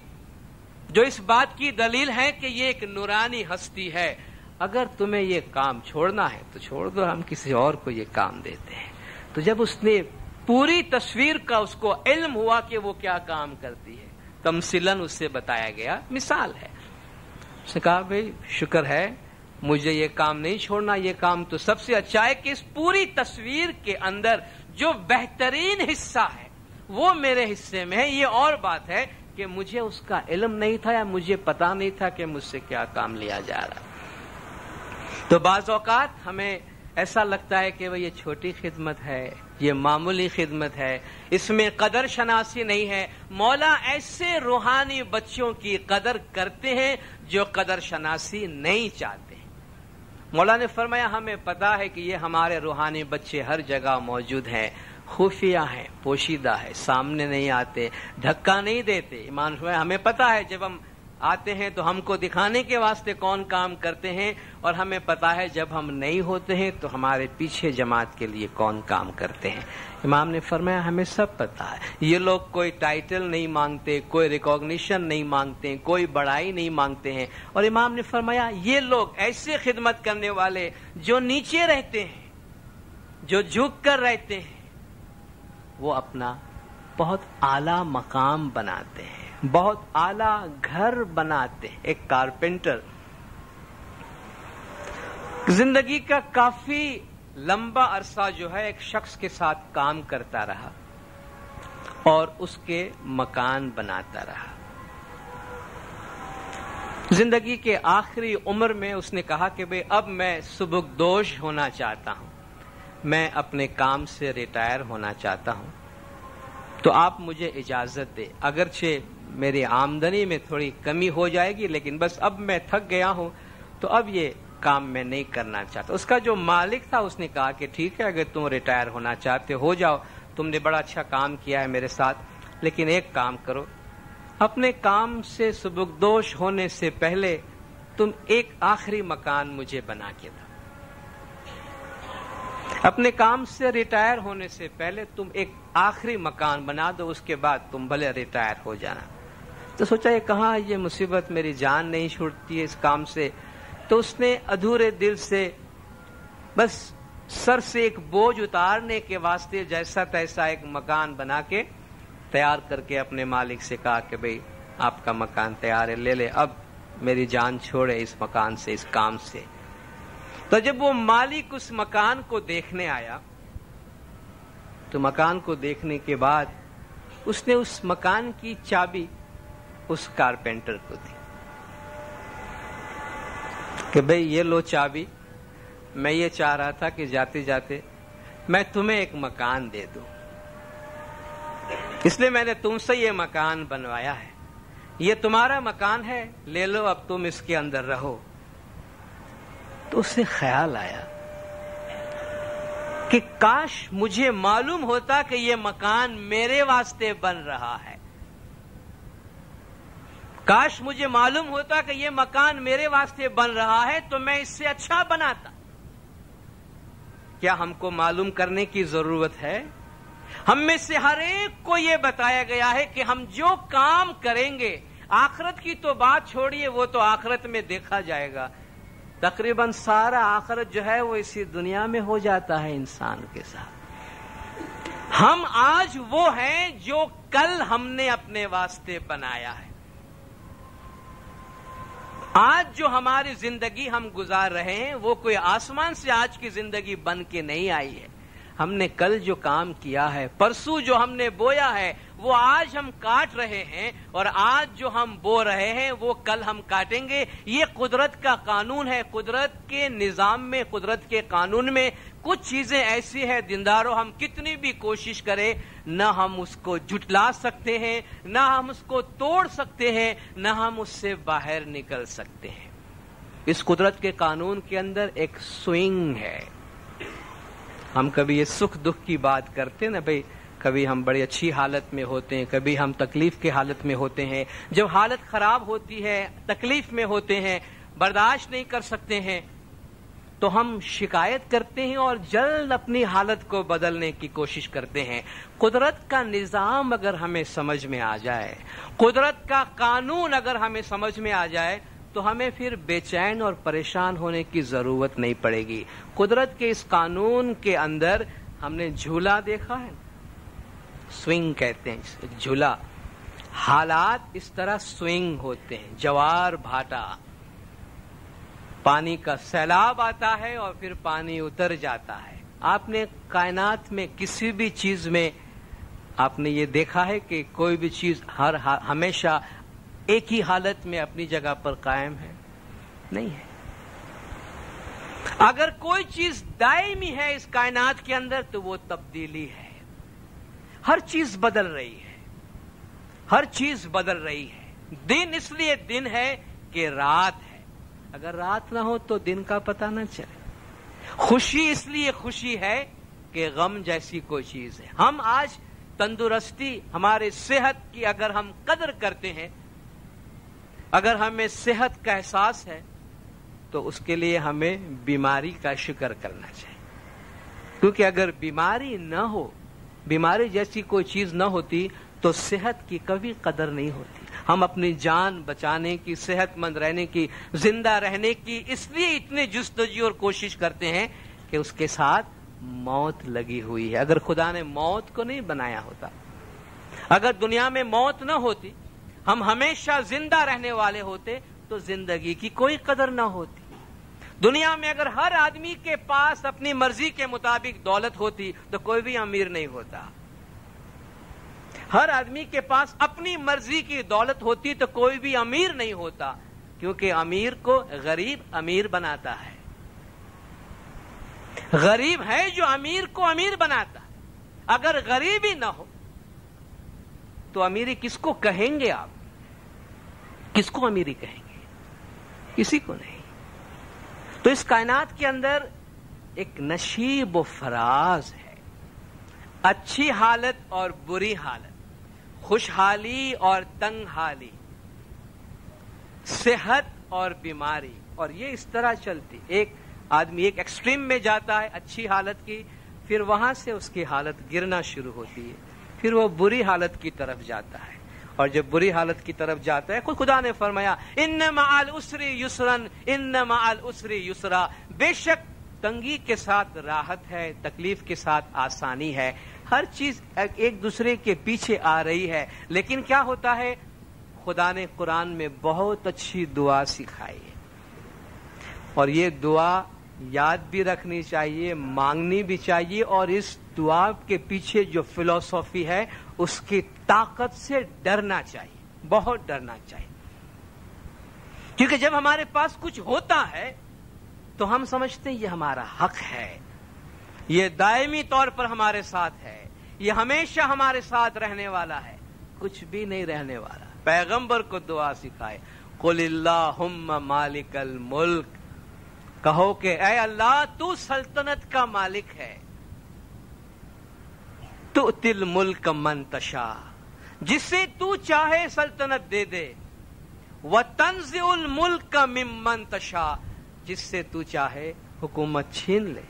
جو اس بات کی دلیل ہے کہ یہ ایک نورانی ہستی ہے. اگر تمہیں یہ کام چھوڑنا ہے تو چھوڑ دو، ہم کسی اور کو یہ کام دیتے ہیں. تو جب اس نے پوری تصویر کا اس کو علم ہوا کہ وہ کیا کام کرتی ہے، تمثیلاً اس سے بتایا گیا، مثال ہے. اس نے کہا بھئی شکر ہے مجھے یہ کام نہیں چھوڑنا، یہ کام تو سب سے اچھا ہے کہ اس پوری تصویر کے اندر جو بہترین حصہ ہے وہ میرے حصے میں ہے. یہ اور بات ہے کہ مجھے اس کا علم نہیں تھا یا مجھے پتا نہیں تھا کہ مجھ سے کیا کام لیا جا رہا. تو بعض اوقات ہمیں ایسا لگتا ہے کہ وہ یہ چھوٹی خدمت ہے، یہ معمولی خدمت ہے، اس میں قدر شناسی نہیں ہے. مولا ایسے روحانی بچوں کی قدر کرتے ہیں جو قدر شناسی نہیں چاہتے ہیں. مولا نے فرمایا ہمیں پتا ہے کہ یہ ہمارے روحانی بچے ہر جگہ موجود ہیں، خفیہ ہیں، پوشیدہ ہے، سامنے نہیں آتے، دھکا نہیں دیتے. ایمان فرمایا ہمیں پتا ہے جب ہم آتے ہیں تو ہم کو دکھانے کے واسطے کون کام کرتے ہیں، اور ہمیں پتا ہے جب ہم نہیں ہوتے ہیں تو ہمارے پیچھے جماعت کے لیے کون کام کرتے ہیں. امام نے فرمایا ہمیں سب پتا ہے. یہ لوگ کوئی ٹائٹل نہیں مانگتے، کوئی ریکگنیشن نہیں مانگتے، کوئی بڑائی نہیں مانگتے ہیں. اور امام نے فرمایا یہ لوگ ایسے خدمت کرنے والے جو نیچے رہتے ہیں، جو جھک کر رہتے ہیں، وہ اپنا بہت اعلیٰ مقام بناتے ہیں، بہت اعلیٰ گھر بناتے ہیں. ایک کارپینٹر زندگی کا کافی لمبا عرصہ جو ہے ایک شخص کے ساتھ کام کرتا رہا اور اس کے مکان بناتا رہا. زندگی کے آخری عمر میں اس نے کہا کہ بھئی اب میں سبکدوش ہونا چاہتا ہوں، میں اپنے کام سے ریٹائر ہونا چاہتا ہوں، تو آپ مجھے اجازت دیں، اگرچہ میری آمدنی میں تھوڑی کمی ہو جائے گی، لیکن بس اب میں تھک گیا ہوں، تو اب یہ کام میں نہیں کرنا چاہتا۔ اس کا جو مالک تھا اس نے کہا کہ ٹھیک ہے، اگر تم ریٹائر ہونا چاہتے ہو جاؤ، تم نے بڑا اچھا کام کیا ہے میرے ساتھ، لیکن ایک کام کرو، اپنے کام سے سبکدوش ہونے سے پہلے تم ایک آخری مکان مجھے بنا کے دو۔ اپنے کام سے ریٹائر ہونے سے پہلے تم ایک آخری مکان بنا دو، اس کے بعد تم بھلے ریٹائر ہو جانا۔ تو سوچا یہ کہاں یہ مصیبت، میری جان نہیں چھوٹتی ہے اس کام سے۔ تو اس نے ادھورے دل سے بس سر سے ایک بوجھ اتارنے کے واسطے جیسا تیسا ایک مکان بنا کے تیار کر کے اپنے مالک سے کہا کہ بھئی آپ کا مکان تیار ہے، لے لے، اب میری جان چھوڑے اس مکان سے، اس کام سے۔ تو جب وہ مالک اس مکان کو دیکھنے آیا تو مکان کو دیکھنے کے بعد اس نے اس مکان کی چابی اس کارپینٹر کو دی کہ بھئی یہ لو چابی، میں یہ چاہ رہا تھا کہ جاتے جاتے میں تمہیں ایک مکان دے دوں، اس لیے میں نے تم سے یہ مکان بنوایا ہے، یہ تمہارا مکان ہے، لے لو، اب تم اس کے اندر رہو۔ تو اسے خیال آیا کہ کاش مجھے معلوم ہوتا کہ یہ مکان میرے واسطے بن رہا ہے، کاش مجھے معلوم ہوتا کہ یہ مکان میرے واسطے بن رہا ہے تو میں اس سے اچھا بناتا۔ کیا ہم کو معلوم کرنے کی ضرورت ہے؟ ہم میں سے ہر ایک کو یہ بتایا گیا ہے کہ ہم جو کام کریں گے، آخرت کی تو بات چھوڑیے، وہ تو آخرت میں دیکھا جائے گا، تقریباً سارا آخرت جو ہے وہ اسی دنیا میں ہو جاتا ہے انسان کے ساتھ۔ ہم آج وہ ہیں جو کل ہم نے اپنے واسطے بنایا ہے۔ آج جو ہماری زندگی ہم گزار رہے ہیں وہ کوئی آسمان سے آج کی زندگی بن کے نہیں آئی ہے، ہم نے کل جو کام کیا ہے، پرسوں جو ہم نے بویا ہے وہ آج ہم کاٹ رہے ہیں، اور آج جو ہم بو رہے ہیں وہ کل ہم کاٹیں گے۔ یہ قدرت کا قانون ہے۔ قدرت کے نظام میں، قدرت کے قانون میں کچھ چیزیں ایسی ہیں دینداروں، ہم کتنی بھی کوشش کریں نہ ہم اس کو جھٹلا سکتے ہیں، نہ ہم اس کو توڑ سکتے ہیں، نہ ہم اس سے باہر نکل سکتے ہیں۔ اس قدرت کے قانون کے اندر ایک سوئنگ ہے۔ ہم کبھی یہ سکھ دکھ کی بات کرتے ہیں نا بھئی، کبھی ہم بڑی اچھی حالت میں ہوتے ہیں، کبھی ہم تکلیف کی حالت میں ہوتے ہیں۔ جب حالت خراب ہوتی ہے، تکلیف میں ہوتے ہیں، برداشت نہیں کر سکتے ہیں، تو ہم شکایت کرتے ہیں اور جلد اپنی حالت کو بدلنے کی کوشش کرتے ہیں۔ قدرت کا نظام اگر ہمیں سمجھ میں آ جائے، قدرت کا قانون اگر ہمیں سمجھ میں آ جائے، تو ہمیں پھر بے چین اور پریشان ہونے کی ضرورت نہیں پڑے گی۔ قدرت کے اس قانون کے اندر ہم نے جھولا دیکھا ہے، سوئنگ کہتے ہیں اسے، جھولا۔ حالات اس طرح سوئنگ ہوتے ہیں، جوار بھاٹا، پانی کا سیلاب آتا ہے اور پھر پانی اتر جاتا ہے۔ آپ نے کائنات میں کسی بھی چیز میں آپ نے یہ دیکھا ہے کہ کوئی بھی چیز ہمیشہ ایک ہی حالت میں اپنی جگہ پر قائم ہے؟ نہیں ہے۔ اگر کوئی چیز دائمی ہے اس کائنات کے اندر تو وہ تبدیلی ہے۔ ہر چیز بدل رہی ہے، ہر چیز بدل رہی ہے۔ دن اس لیے دن ہے کہ رات ہے، اگر رات نہ ہو تو دن کا پتہ نہ چلے۔ خوشی اس لیے خوشی ہے کہ غم جیسی کوئی چیز ہے۔ ہم آج تندرستی، ہمارے صحت کی اگر ہم قدر کرتے ہیں، اگر ہمیں صحت کا احساس ہے، تو اس کے لیے ہمیں بیماری کا شکر کرنا چاہیے، کیونکہ اگر بیماری نہ ہو، بیماری جیسی کوئی چیز نہ ہوتی تو صحت کی کبھی قدر نہیں ہوتی۔ ہم اپنی جان بچانے کی، صحت مند رہنے کی، زندہ رہنے کی اس لیے اتنے جستجو اور کوشش کرتے ہیں کہ اس کے ساتھ موت لگی ہوئی ہے۔ اگر خدا نے موت کو نہیں بنایا ہوتا، اگر دنیا میں موت نہ ہوتی، ہم ہمیشہ زندہ رہنے والے ہوتے، تو زندگی کی کوئی قدر نہ ہوتی۔ دنیا میں اگر ہر آدمی کے پاس اپنی مرضی کے مطابق دولت ہوتی تو کوئی بھی امیر نہیں ہوتا۔ ہر آدمی کے پاس اپنی مرضی کی دولت ہوتی تو کوئی بھی امیر نہیں ہوتا، کیونکہ امیر کو غریب امیر بناتا ہے۔ غریب ہے جو امیر کو امیر بناتا ہے. اگر غریب ہی نہ ہو تو امیری کس کو کہیں گے آپ؟ کس کو امیری کہیں گے؟ کسی کو نہیں. تو اس کائنات کے اندر ایک نشیب و فراز ہے. اچھی حالت اور بری حالت، خوشحالی اور تنگ حالی، صحت اور بیماری، اور یہ اس طرح چلتی. ایک آدمی ایک ایکسٹریم میں جاتا ہے اچھی حالت کی، پھر وہاں سے اس کی حالت گرنا شروع ہوتی ہے، پھر وہ بری حالت کی طرف جاتا ہے. اور جب بری حالت کی طرف جاتا ہے، خدا نے فرمایا ان مع العسر یسرا ان مع العسر یسرا، بے شک تنگی کے ساتھ راحت ہے، تکلیف کے ساتھ آسانی ہے. ہر چیز ایک دوسرے کے پیچھے آ رہی ہے. لیکن کیا ہوتا ہے، خدا نے قرآن میں بہت اچھی دعا سکھائی ہے، اور یہ دعا یاد بھی رکھنی چاہیے، مانگنی بھی چاہیے، اور اس دعا کے پیچھے جو فلسفی ہے اس کی طاقت سے ڈرنا چاہیے، بہت ڈرنا چاہیے. کیونکہ جب ہمارے پاس کچھ ہوتا ہے تو ہم سمجھتے ہیں یہ ہمارا حق ہے، یہ دائمی طور پر ہمارے ساتھ ہے، یہ ہمیشہ ہمارے ساتھ رہنے والا ہے. کچھ بھی نہیں رہنے والا. پیغمبر کو دعا سکھائے، قل اللہم مالک الملک، کہو کہ اے اللہ تو سلطنت کا مالک ہے. تؤتی الملک من تشاء، جسے تو چاہے سلطنت دے دے. وتنزع الملک ممن تشاء، جس سے تو چاہے حکومت چھین لے.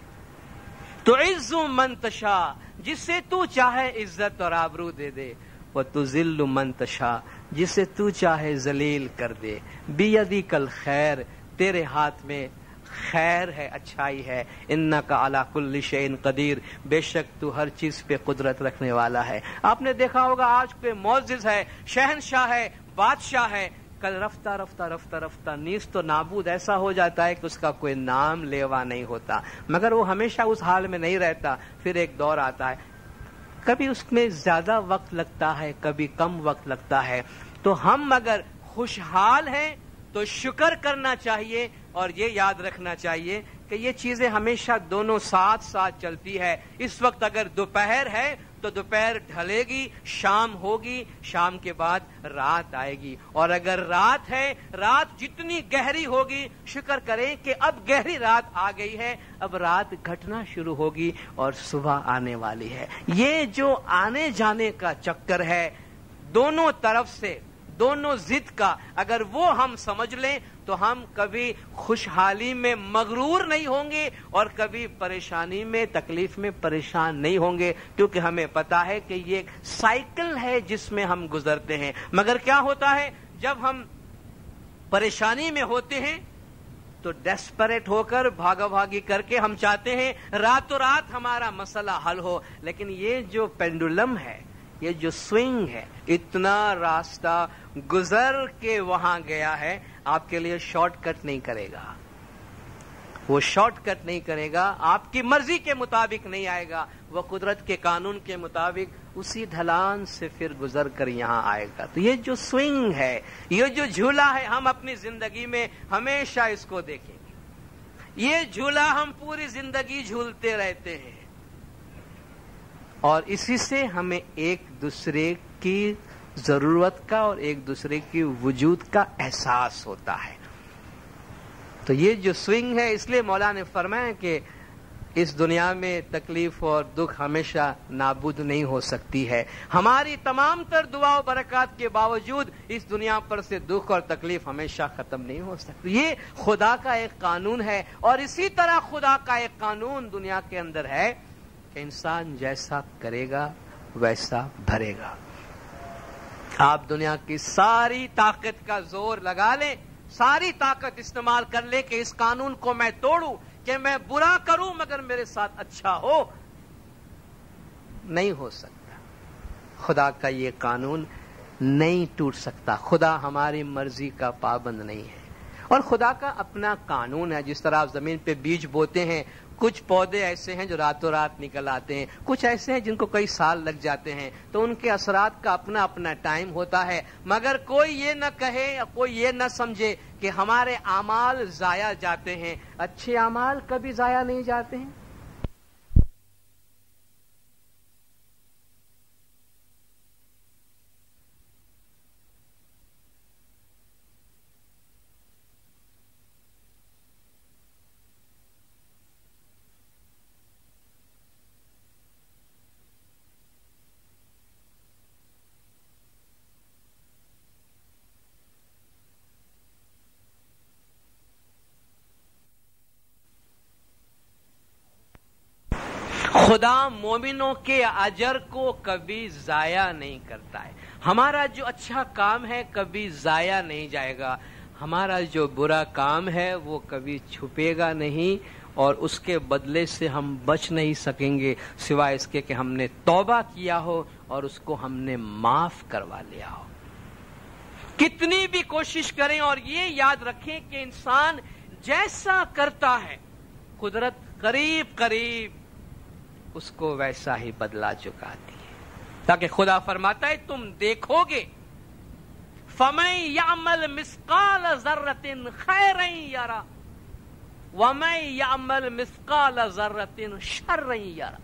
تعز من تشاء، جس سے تو چاہے عزت اور آبرو دے دے. وتذل من تشاء، جس سے تو چاہے ذلیل کر دے. بیدک الخیر، تیرے ہاتھ میں خیر ہے، اچھائی ہے. انک علی کل شیء قدیر، بے شک تو ہر چیز پہ قدرت رکھنے والا ہے. آپ نے دیکھا ہوگا آج کوئی معزز ہے، شہنشاہ ہے، بادشاہ ہے، کل رفتہ رفتہ رفتہ رفتہ نیست و نابود ایسا ہو جاتا ہے کہ اس کا کوئی نام لیوا نہیں ہوتا. مگر وہ ہمیشہ اس حال میں نہیں رہتا. پھر ایک دور آتا ہے، کبھی اس میں زیادہ وقت لگتا ہے، کبھی کم وقت لگتا ہے. تو ہم اگر خوشحال ہیں تو شکر کرنا چاہیے، اور یہ یاد رکھنا چاہیے کہ یہ چیزیں ہمیشہ دونوں ساتھ ساتھ چلتی ہے. اس وقت اگر دوپہر ہے تو دوپہر ڈھلے گی، شام ہوگی، شام کے بعد رات آئے گی. اور اگر رات ہے، رات جتنی گہری ہوگی، شکر کریں کہ اب گہری رات آ گئی ہے، اب رات گھٹنا شروع ہوگی اور صبح آنے والی ہے. یہ جو آنے جانے کا چکر ہے دونوں طرف سے، دونوں ضد کا، اگر وہ ہم سمجھ لیں تو ہم کبھی خوشحالی میں مغرور نہیں ہوں گے اور کبھی پریشانی میں، تکلیف میں پریشان نہیں ہوں گے. کیونکہ ہمیں پتا ہے کہ یہ ایک سائیکل ہے جس میں ہم گزرتے ہیں. مگر کیا ہوتا ہے، جب ہم پریشانی میں ہوتے ہیں تو ڈیسپریٹ ہو کر، بھاگا بھاگی کر کے ہم چاہتے ہیں راتوں رات ہمارا مسئلہ حل ہو. لیکن یہ جو پینڈولم ہے، یہ جو سوئنگ ہے، اتنا راستہ گزر کے وہاں گیا ہے، آپ کے لیے شارٹ کٹ نہیں کرے گا. وہ شارٹ کٹ نہیں کرے گا، آپ کی مرضی کے مطابق نہیں آئے گا. وہ قدرت کے قانون کے مطابق اسی ڈھلان سے پھر گزر کر یہاں آئے گا. تو یہ جو سوئنگ ہے، یہ جو جھولا ہے، ہم اپنی زندگی میں ہمیشہ اس کو دیکھیں گے. یہ جھولا ہم پوری زندگی جھولتے رہتے ہیں، اور اسی سے ہمیں ایک دوسرے کی ضرورت کا اور ایک دوسرے کی وجود کا احساس ہوتا ہے. تو یہ جو سوئنگ ہے، اس لیے مولا نے فرمایا کہ اس دنیا میں تکلیف اور دکھ ہمیشہ نابود نہیں ہو سکتی ہے. ہماری تمام تر دعا و برکات کے باوجود اس دنیا پر سے دکھ اور تکلیف ہمیشہ ختم نہیں ہو سکتی. یہ خدا کا ایک قانون ہے. اور اسی طرح خدا کا ایک قانون دنیا کے اندر ہے کہ انسان جیسا کرے گا ویسا بھرے گا. آپ دنیا کی ساری طاقت کا زور لگا لیں، ساری طاقت استعمال کر لیں کہ اس قانون کو میں توڑوں، کہ میں برا کروں مگر میرے ساتھ اچھا ہو، نہیں ہو سکتا. خدا کا یہ قانون نہیں ٹوٹ سکتا. خدا ہماری مرضی کا پابند نہیں ہے، اور خدا کا اپنا قانون ہے. جس طرح آپ زمین پہ بیج بوتے ہیں، کچھ پودے ایسے ہیں جو راتوں رات نکل آتے ہیں، کچھ ایسے ہیں جن کو کئی سال لگ جاتے ہیں. تو ان کے اثرات کا اپنا اپنا ٹائم ہوتا ہے. مگر کوئی یہ نہ کہے یا کوئی یہ نہ سمجھے کہ ہمارے اعمال ضائع جاتے ہیں. اچھے اعمال کبھی ضائع نہیں جاتے ہیں. خدا مومنوں کے اجر کو کبھی ضائع نہیں کرتا ہے. ہمارا جو اچھا کام ہے کبھی ضائع نہیں جائے گا، ہمارا جو برا کام ہے وہ کبھی چھپے گا نہیں، اور اس کے بدلے سے ہم بچ نہیں سکیں گے سوائے اس کے کہ ہم نے توبہ کیا ہو اور اس کو ہم نے معاف کروا لیا ہو. کتنی بھی کوشش کریں اور یہ یاد رکھیں کہ انسان جیسا کرتا ہے قدرت قریب قریب اس کو ویسا ہی بدلا چکاتی ہے. تاکہ خدا فرماتا ہے تم دیکھو گے فَمَن يَعْمَلْ مِثْقَالَ ذَرَّةٍ خَيْرًا يَرَهُ وَمَن يَعْمَلْ مِثْقَالَ ذَرَّةٍ شَرًّا يَرَهُ.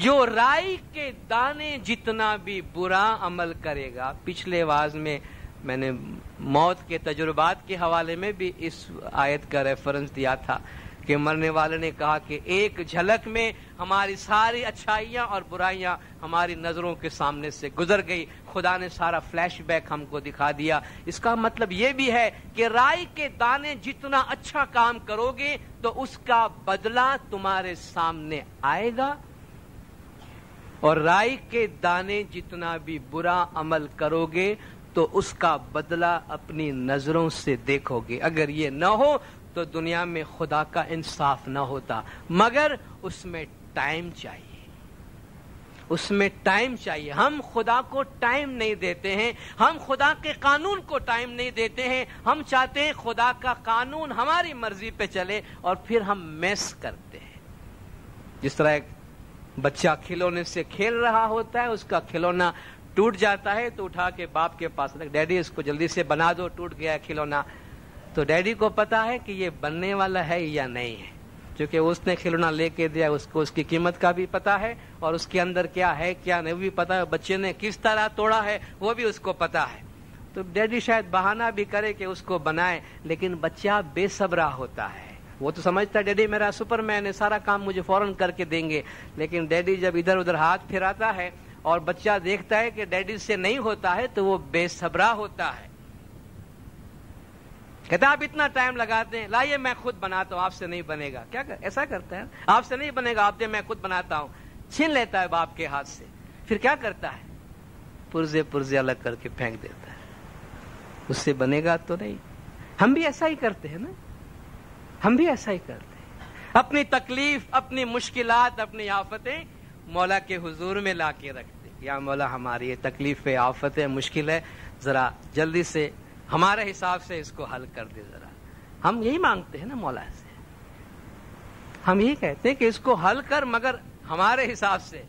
جو رائی کے دانے جتنا بھی برا عمل کرے گا، پچھلے واعظ میں نے موت کے تجربات کے حوالے میں بھی اس آیت کا ریفرنس دیا تھا کہ مرنے والے نے کہا کہ ایک جھلک میں ہماری ساری اچھائیاں اور برائیاں ہماری نظروں کے سامنے سے گزر گئی، خدا نے سارا فلیش بیک ہم کو دکھا دیا. اس کا مطلب یہ بھی ہے کہ رائی کے دانے جتنا اچھا کام کرو گے تو اس کا بدلہ تمہارے سامنے آئے گا، اور رائی کے دانے جتنا بھی برا عمل کرو گے تو اس کا بدلہ اپنی نظروں سے دیکھو گے. اگر یہ نہ ہو تو دنیا میں خدا کا انصاف نہ ہوتا، مگر اس میں ٹائم چاہیے، اس میں ٹائم چاہیے. ہم خدا کو ٹائم نہیں دیتے ہیں، ہم خدا کے قانون کو ٹائم نہیں دیتے ہیں. ہم چاہتے ہیں خدا کا قانون ہماری مرضی پہ چلے اور پھر ہم میس کرتے ہیں. جس طرح ایک بچہ کھلونے سے کھیل رہا ہوتا ہے، اس کا کھلونا ٹوٹ جاتا ہے تو اٹھا کے باپ کے پاس ڈیڈی اس کو جلدی سے بنا دو، ٹوٹ گیا ہے کھلونا. تو ڈیڈی کو پتا ہے کہ یہ بننے والا ہے یا نہیں ہے، کیونکہ اس نے کھلونا لے کے دیا، اس کو اس کی قیمت کا بھی پتا ہے اور اس کے اندر کیا ہے کیا نہیں بھی پتا ہے، بچے نے کس طرح توڑا ہے وہ بھی اس کو پتا ہے. تو ڈیڈی شاید بہانہ بھی کرے کہ اس کو بنائے، لیکن بچہ بے صبرا ہوتا ہے. وہ تو سمجھتا ہے ڈیڈی میرا سپر مین ہے، سارا کام مجھے فوراً کر کے دیں گے. لیکن ڈیڈی جب ادھر ادھر ہاتھ پھراتا ہے اور بچہ دیکھتا ہے کہ ڈیڈی سے نہیں ہوتا ہے تو وہ بے صبرا ہوتا ہے. کہتا آپ اتنا ٹائم لگاتے ہیں، لائیے میں خود بناتا ہوں، آپ سے نہیں بنے گا. کیا ایسا کرتا ہے؟ آپ سے نہیں بنے گا، آپ دے میں خود بناتا ہوں. چھین لیتا ہے باپ کے ہاتھ سے. پھر کیا کرتا ہے؟ پرزے الگ کر کے پھینک دیتا ہے. اس سے بنے گا تو نہیں. ہم بھی ایسا ہی کرتے ہیں نا، ہم بھی ایسا ہی کرتے ہیں. اپنی تکلیف، اپنی مشکلات، اپنی آفتیں مولا کے حضور میں لا کے رکھتے. یا مولا ہماری یہ تکلیف ہے، آفت ہے، مشکل ہے، ذرا جلدی سے ہمارے حساب سے اس کو حل کر دے. ذرا ہم یہی مانگتے ہیں نا مولا سے، ہم یہی کہتے ہیں کہ اس کو حل کر، مگر ہمارے حساب سے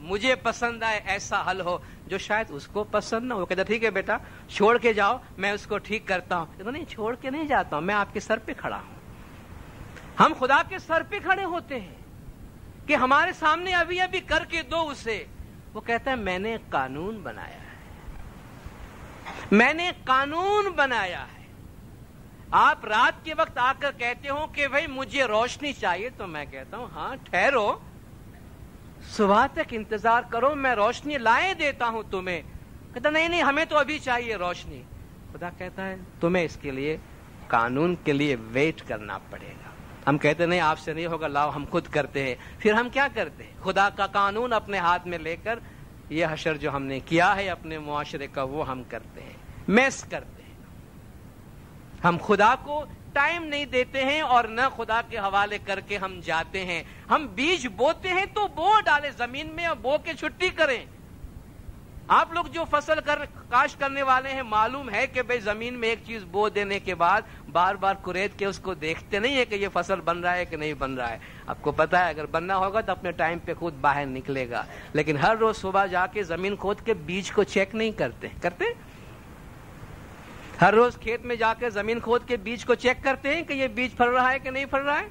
مجھے پسند آئے ایسا حل ہو جو شاید اس کو پسند نہ ہو. کہتا ٹھیک ہے بیٹا چھوڑ کے جاؤ، میں اس کو ٹھیک کرتا ہوں. کہتا نہیں، چھوڑ کے نہیں جاتا ہوں، میں آپ کے سر پہ کھڑا ہوں. ہم خدا کے سر پہ کھڑے ہوتے ہیں کہ ہمارے سامنے ابھی ابھی کر کے دو اسے. وہ کہتا ہے میں نے قانون بنایا ہے، میں نے قانون بنایا ہے. آپ رات کے وقت آ کر کہتے ہو کہ بھائی مجھے روشنی چاہیے، تو میں کہتا ہوں ہاں ٹھہرو، صبح تک انتظار کرو، میں روشنی لائے دیتا ہوں تمہیں. کہتا نہیں ہمیں تو ابھی چاہیے روشنی. خدا کہتا ہے تمہیں اس کے لیے قانون کے لیے ویٹ کرنا پڑے گا. ہم کہتے نہیں آپ سے نہیں ہوگا، لاؤ ہم خود کرتے ہیں. پھر ہم کیا کرتے ہیں؟ خدا کا قانون اپنے ہاتھ میں لے کر یہ حشر جو ہم نے کیا ہے اپنے معاشرے کا وہ ہم کرتے ہیں، میس کرتے ہیں. ہم خدا کو ٹائم نہیں دیتے ہیں اور نہ خدا کے حوالے کر کے ہم جاتے ہیں. ہم بیج بوتے ہیں تو بو ڈالے زمین میں اور بو کے چھٹی کریں. آپ لوگ جو فصل کاشت کرنے والے ہیں معلوم ہے کہ بھئی زمین میں ایک چیز بو دینے کے بعد بار بار کریت کے اس کو دیکھتے نہیں ہے کہ یہ فصل بن رہا ہے کہ نہیں بن رہا ہے. آپ کو پتا ہے اگر بننا ہوگا تو اپنے ٹائم پہ خود باہر نکلے گا. لیکن ہر روز صبح جا کے زمین کھود کے بیج کو چیک نہیں کرتے. ہر روز کھیت میں جا کے زمین کھود کے بیج کو چیک کرتے ہیں کہ یہ بیج پھل رہا ہے کہ نہیں پھل رہا ہے.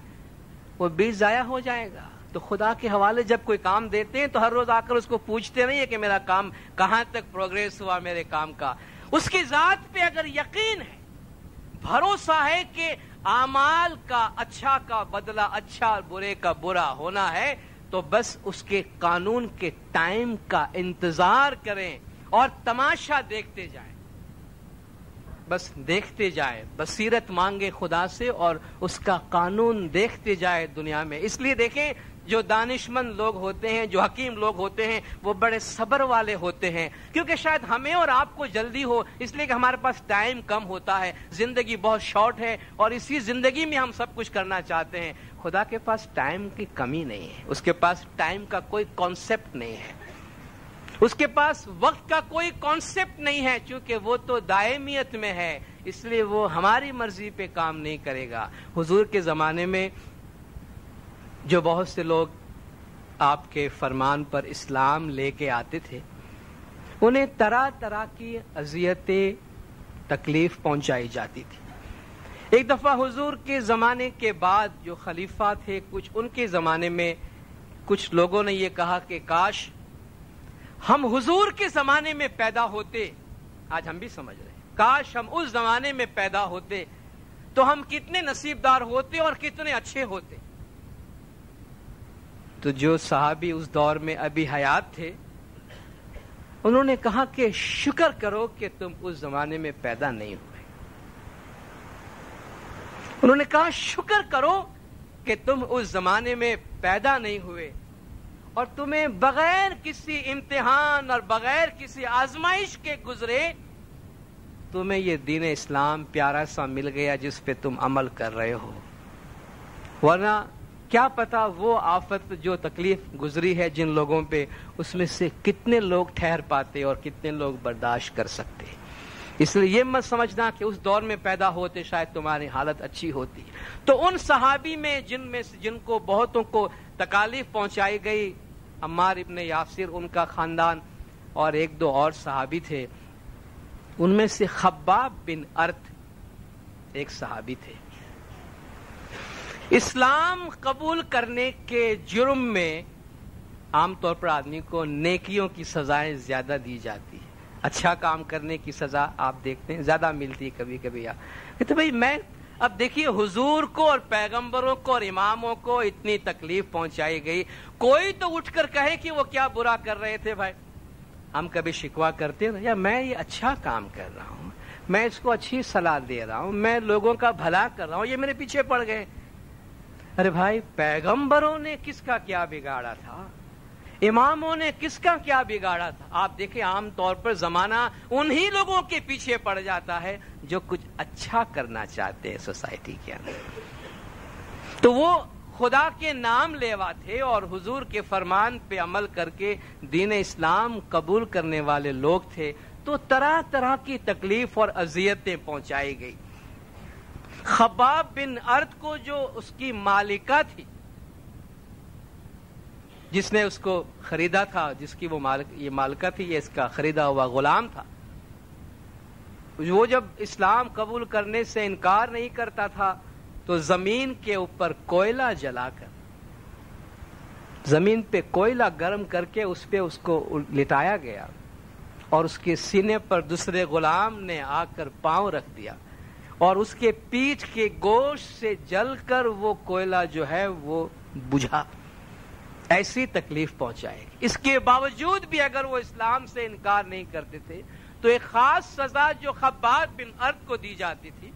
وہ بیج ضائع ہو جائے گا. تو خدا کے حوالے جب کوئی کام دیتے ہیں تو ہر روز آ کر اس کو پوچھتے نہیں ہے کہ میرا کام کہاں تک پروگریس ہوا میرے کام کا. اس کی ذات پہ اگر یقین ہے، بھروسہ ہے کہ اعمال کا اچھا کا بدلہ اچھا اور برے کا برا ہونا ہے، تو بس اس کے قانون کے ٹائم کا انتظار کریں اور تماشا دیکھتے جائیں. بس دیکھتے جائے، بصیرت مانگے خدا سے اور اس کا قانون دیکھتے جائے دنیا میں. اس لیے دیکھیں جو دانشمند لوگ ہوتے ہیں، جو حکیم لوگ ہوتے ہیں، وہ بڑے صبر والے ہوتے ہیں، کیونکہ شاید ہمیں اور آپ کو جلدی ہو، اس لیے کہ ہمارے پاس ٹائم کم ہوتا ہے، زندگی بہت شارٹ ہے، اور اسی زندگی میں ہم سب کچھ کرنا چاہتے ہیں۔ خدا کے پاس ٹائم کی کمی نہیں ہے، اس کے پاس ٹائم کا کوئی کانسیپٹ نہیں ہے، اس کے پاس وقت کا کوئی کانسیپٹ نہیں ہے، چونکہ وہ تو دائمیت میں ہے، اس لیے وہ ہماری مرضی پہ کام نہیں کرے گا۔ حضور کے زمانے میں جو بہت سے لوگ آپ کے فرمان پر اسلام لے کے آتے تھے، انہیں طرح طرح کی اذیتیں، تکلیف پہنچائی جاتی تھی۔ ایک دفعہ حضور کے زمانے کے بعد جو خلیفہ تھے کچھ، ان کے زمانے میں کچھ لوگوں نے یہ کہا کہ کاش ہم حضور کے زمانے میں پیدا ہوتے۔ آج ہم بھی سمجھ رہے ہیں، کاش ہم اس زمانے میں پیدا ہوتے تو ہم کتنے نصیبدار ہوتے اور کتنے اچھے ہوتے۔ تو جو صحابی اس دور میں ابھی حیات تھے، انہوں نے کہا کہ شکر کرو کہ تم اس زمانے میں پیدا نہیں ہوئے۔ انہوں نے کہا شکر کرو کہ تم اس زمانے میں پیدا نہیں ہوئے، اور تمہیں بغیر کسی امتحان اور بغیر کسی آزمائش کے گزرے تمہیں یہ دین اسلام پیارا سا مل گیا جس پہ تم عمل کر رہے ہو، ورنہ کیا پتا وہ آفت جو تکلیف گزری ہے جن لوگوں پہ، اس میں سے کتنے لوگ ٹھہر پاتے اور کتنے لوگ برداشت کر سکتے۔ اس لیے یہ مت سمجھنا کہ اس دور میں پیدا ہوتے شاید تمہاری حالت اچھی ہوتی۔ تو ان صحابی میں جن کو بہتوں کو تکالیف پہنچائی گئی، عمار ابن یاسر، ان کا خاندان، اور ایک دو اور صحابی تھے، ان میں سے خباب بن ارت ایک صحابی تھے۔ اسلام قبول کرنے کے جرم میں عام طور پر آدمی کو نیکیوں کی سزائیں زیادہ دی جاتی ہے، اچھا کام کرنے کی سزا آپ دیکھتے ہیں زیادہ ملتی ہے کبھی کبھی۔ تو بھائی میں اب دیکھیے، حضور کو اور پیغمبروں کو اور اماموں کو اتنی تکلیف پہنچائی گئی، کوئی تو اٹھ کر کہے کہ وہ کیا برا کر رہے تھے۔ بھائی ہم کبھی شکوہ کرتے ہیں، یا میں یہ اچھا کام کر رہا ہوں، میں اس کو اچھی صلاح دے رہا ہوں، میں لوگوں کا بھلا کر رہا ہوں، یہ میرے پیچھے پڑ گئے۔ ارے بھائی، پیغمبروں نے کس کا کیا بگاڑا تھا؟ اماموں نے کس کا کیا بگاڑا تھا؟ آپ دیکھیں عام طور پر زمانہ انہی لوگوں کے پیچھے پڑ جاتا ہے جو کچھ اچھا کرنا چاہتے ہیں سوسائٹی کے اندر۔ تو وہ خدا کے نام لیوا تھے اور حضور کے فرمان پہ عمل کر کے دین اسلام قبول کرنے والے لوگ تھے، تو طرح طرح کی تکلیف اور اذیتیں پہنچائی گئی۔ خباب بن ارت کو جو اس کی مالکہ تھی، جس نے اس کو خریدا تھا، جس کی یہ مالکہ تھی، یہ اس کا خریدا ہوا غلام تھا، وہ جب اسلام قبول کرنے سے انکار نہیں کرتا تھا تو زمین کے اوپر کوئلہ جلا کر، زمین پہ کوئلہ گرم کر کے اس پہ اس کو لٹایا گیا، اور اس کے سینے پر دوسرے غلام نے آ کر پاؤں رکھ دیا، اور اس کے پیٹھ کے گوشت سے جل کر وہ کوئلہ جو ہے وہ بجھا۔ ایسی تکلیف پہنچائے گی۔ اس کے باوجود بھی اگر وہ اسلام سے انکار نہیں کرتے تھے تو ایک خاص سزا جو خباب بن ارت کو دی جاتی تھی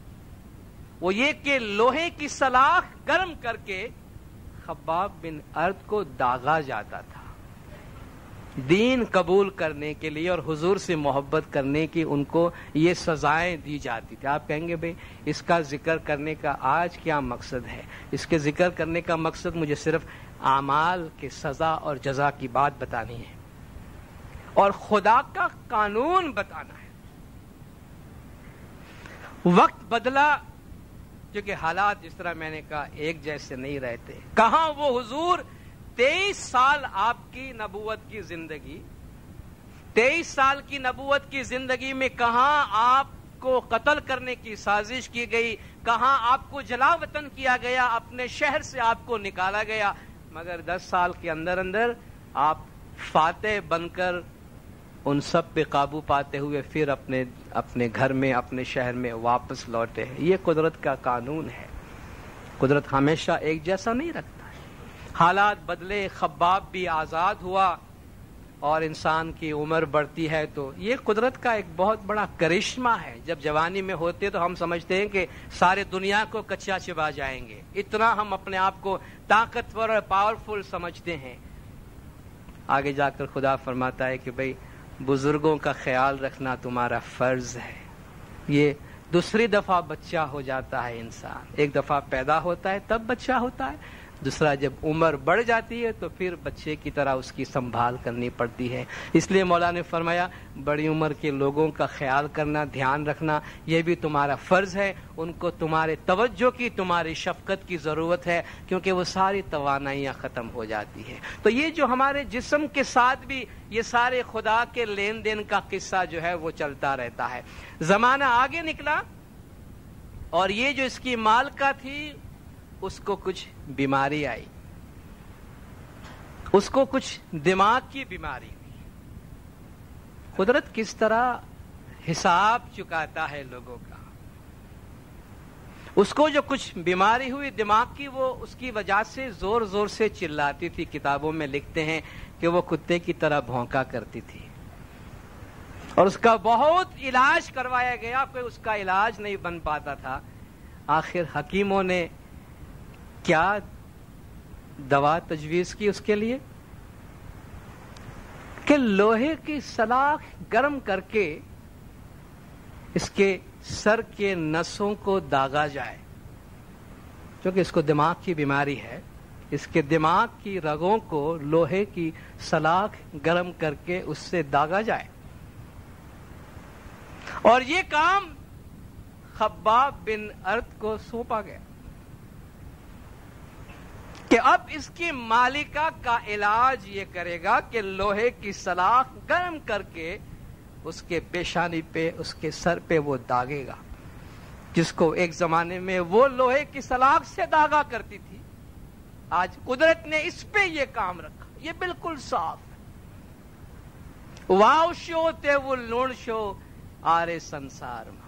وہ یہ کہ لوہے کی سلاخ گرم کر کے خباب بن ارت کو داغا جاتا تھا، دین قبول کرنے کے لیے اور حضور سے محبت کرنے کی ان کو یہ سزائیں دی جاتی تھی۔ آپ کہیں گے بھئی اس کا ذکر کرنے کا آج کیا مقصد ہے؟ اس کے ذکر کرنے کا مقصد مجھے صرف اعمال کے سزا اور جزا کی بات بتانی ہے اور خدا کا قانون بتانا ہے۔ وقت بدلا، کیونکہ حالات جس طرح میں نے کہا ایک جیسے نہیں رہتے۔ کہاں وہ حضور 23 سال آپ کی نبوت کی زندگی، 23 سال کی نبوت کی زندگی میں کہاں آپ کو قتل کرنے کی سازش کی گئی، کہاں آپ کو جلا وطن کیا گیا، اپنے شہر سے آپ کو نکالا گیا، مگر 10 سال کے اندر اندر آپ فاتح بن کر ان سب پہ قابو پاتے ہوئے پھر اپنے گھر میں، اپنے شہر میں واپس لوٹے ہیں۔ یہ قدرت کا قانون ہے۔ قدرت ہمیشہ ایک جیسا نہیں رکھتا ہے، حالات بدلے، خباب بھی آزاد ہوا، اور انسان کی عمر بڑھتی ہے تو یہ قدرت کا ایک بہت بڑا کرشمہ ہے. جب جوانی میں ہوتے تو ہم سمجھتے ہیں کہ سارے دنیا کو کچا چبا جائیں گے, اتنا ہم اپنے آپ کو طاقتور اور پاورفل سمجھتے ہیں. آگے جا کر خدا فرماتا ہے کہ بھئی بزرگوں کا خیال رکھنا تمہارا فرض ہے. یہ دوسری دفعہ بچہ ہو جاتا ہے انسان, ایک دفعہ پیدا ہوتا ہے تب بچہ ہوتا ہے, دوسرا جب عمر بڑھ جاتی ہے تو پھر بچے کی طرح اس کی سنبھال کرنی پڑتی ہے. اس لیے مولا نے فرمایا بڑی عمر کے لوگوں کا خیال کرنا, دھیان رکھنا یہ بھی تمہارا فرض ہے. ان کو تمہارے توجہ کی, تمہاری شفقت کی ضرورت ہے, کیونکہ وہ ساری توانائیاں ختم ہو جاتی ہے. تو یہ جو ہمارے جسم کے ساتھ بھی یہ سارے خدا کے لین دین کا قصہ جو ہے وہ چلتا رہتا ہے. زمانہ آگے نکلا اور یہ جو اس کی مالکہ تھی اس کو کچھ بیماری آئی, اس کو کچھ دماغ کی بیماری ہوئی. قدرت کس طرح حساب چکاتا ہے لوگوں کا. اس کو جو کچھ بیماری ہوئی دماغ کی, وہ اس کی وجہ سے زور زور سے چلاتی تھی. کتابوں میں لکھتے ہیں کہ وہ کتے کی طرح بھونکا کرتی تھی اور اس کا بہت علاج کروایا گیا, کوئی اس کا علاج نہیں بن پاتا تھا. آخر حکیموں نے کیا دوا تجویز کی اس کے لیے کہ لوہے کی سلاخ گرم کر کے اس کے سر کے نسوں کو داغا جائے, کیونکہ اس کو دماغ کی بیماری ہے. اس کے دماغ کی رگوں کو لوہے کی سلاخ گرم کر کے اس سے داغا جائے. اور یہ کام خباب بن ارد کو سونپا گیا کہ اب اس کی مالکہ کا علاج یہ کرے گا کہ لوہے کی سلاخ گرم کر کے اس کے پیشانی پہ, اس کے سر پہ وہ داغے گا, جس کو ایک زمانے میں وہ لوہے کی سلاخ سے داغا کرتی تھی. آج قدرت نے اس پہ یہ کام رکھا. یہ بالکل صاف ہے. واؤ شو تے وہ لون شو آرے سنسار ماں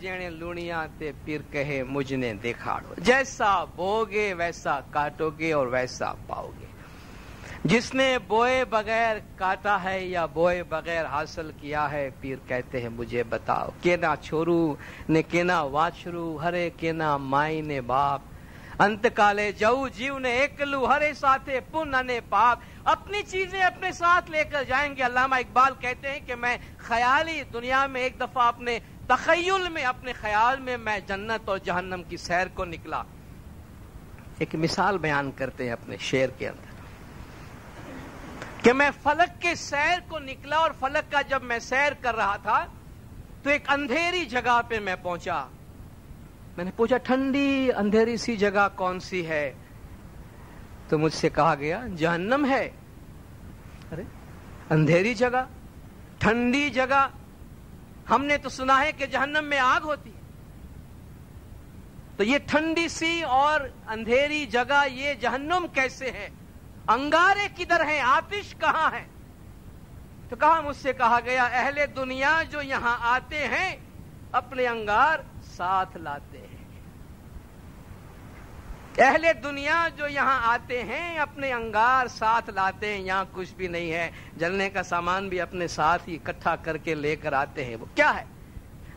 جینے لونیاں تے پھر کہے مجھ نے دکھاڑو. جیسا بوگے ویسا کاٹو گے اور ویسا پاؤ گے. جس نے بوئے بغیر کاٹا ہے یا بوئے بغیر حاصل کیا ہے, پھر کہتے ہیں مجھے بتاؤ. کینا چھورو نے کینا واچھرو, ہرے کینا مائی نے باپ. انت کالے جو جیو نے ایکلو, ہرے ساتھے پن نے پاپ. اپنی چیزیں اپنے ساتھ لے کر جائیں گے. علامہ اقبال کہتے ہیں کہ میں خیالی دنیا میں ایک دفعہ اپنے تخیل میں, اپنے خیال میں میں جنت اور جہنم کی سیر کو نکلا. ایک مثال بیان کرتے ہیں اپنے شعر کے اندر کہ میں فلک کے سیر کو نکلا, اور فلک کا جب میں سیر کر رہا تھا تو ایک اندھیری جگہ پہ میں پہنچا. میں نے پوچھا ٹھنڈی اندھیری سی جگہ کون سی ہے؟ تو مجھ سے کہا گیا جہنم ہے. ارے اندھیری جگہ, ٹھنڈی جگہ, ہم نے تو سنا ہے کہ جہنم میں آگ ہوتی ہے. تو یہ ٹھنڈی سی اور اندھیری جگہ یہ جہنم کیسے ہے؟ انگارے کدھر ہیں, آتش کہاں ہے؟ تو کہا, مجھ سے کہا گیا اہل دنیا جو یہاں آتے ہیں اپنے انگار ساتھ لاتے ہیں. اہل دنیا جو یہاں آتے ہیں اپنے انگار ساتھ لاتے ہیں. یہاں کچھ بھی نہیں ہے, جلنے کا سامان بھی اپنے ساتھ ہی اکٹھا کر کے لے کر آتے ہیں. وہ کیا ہے؟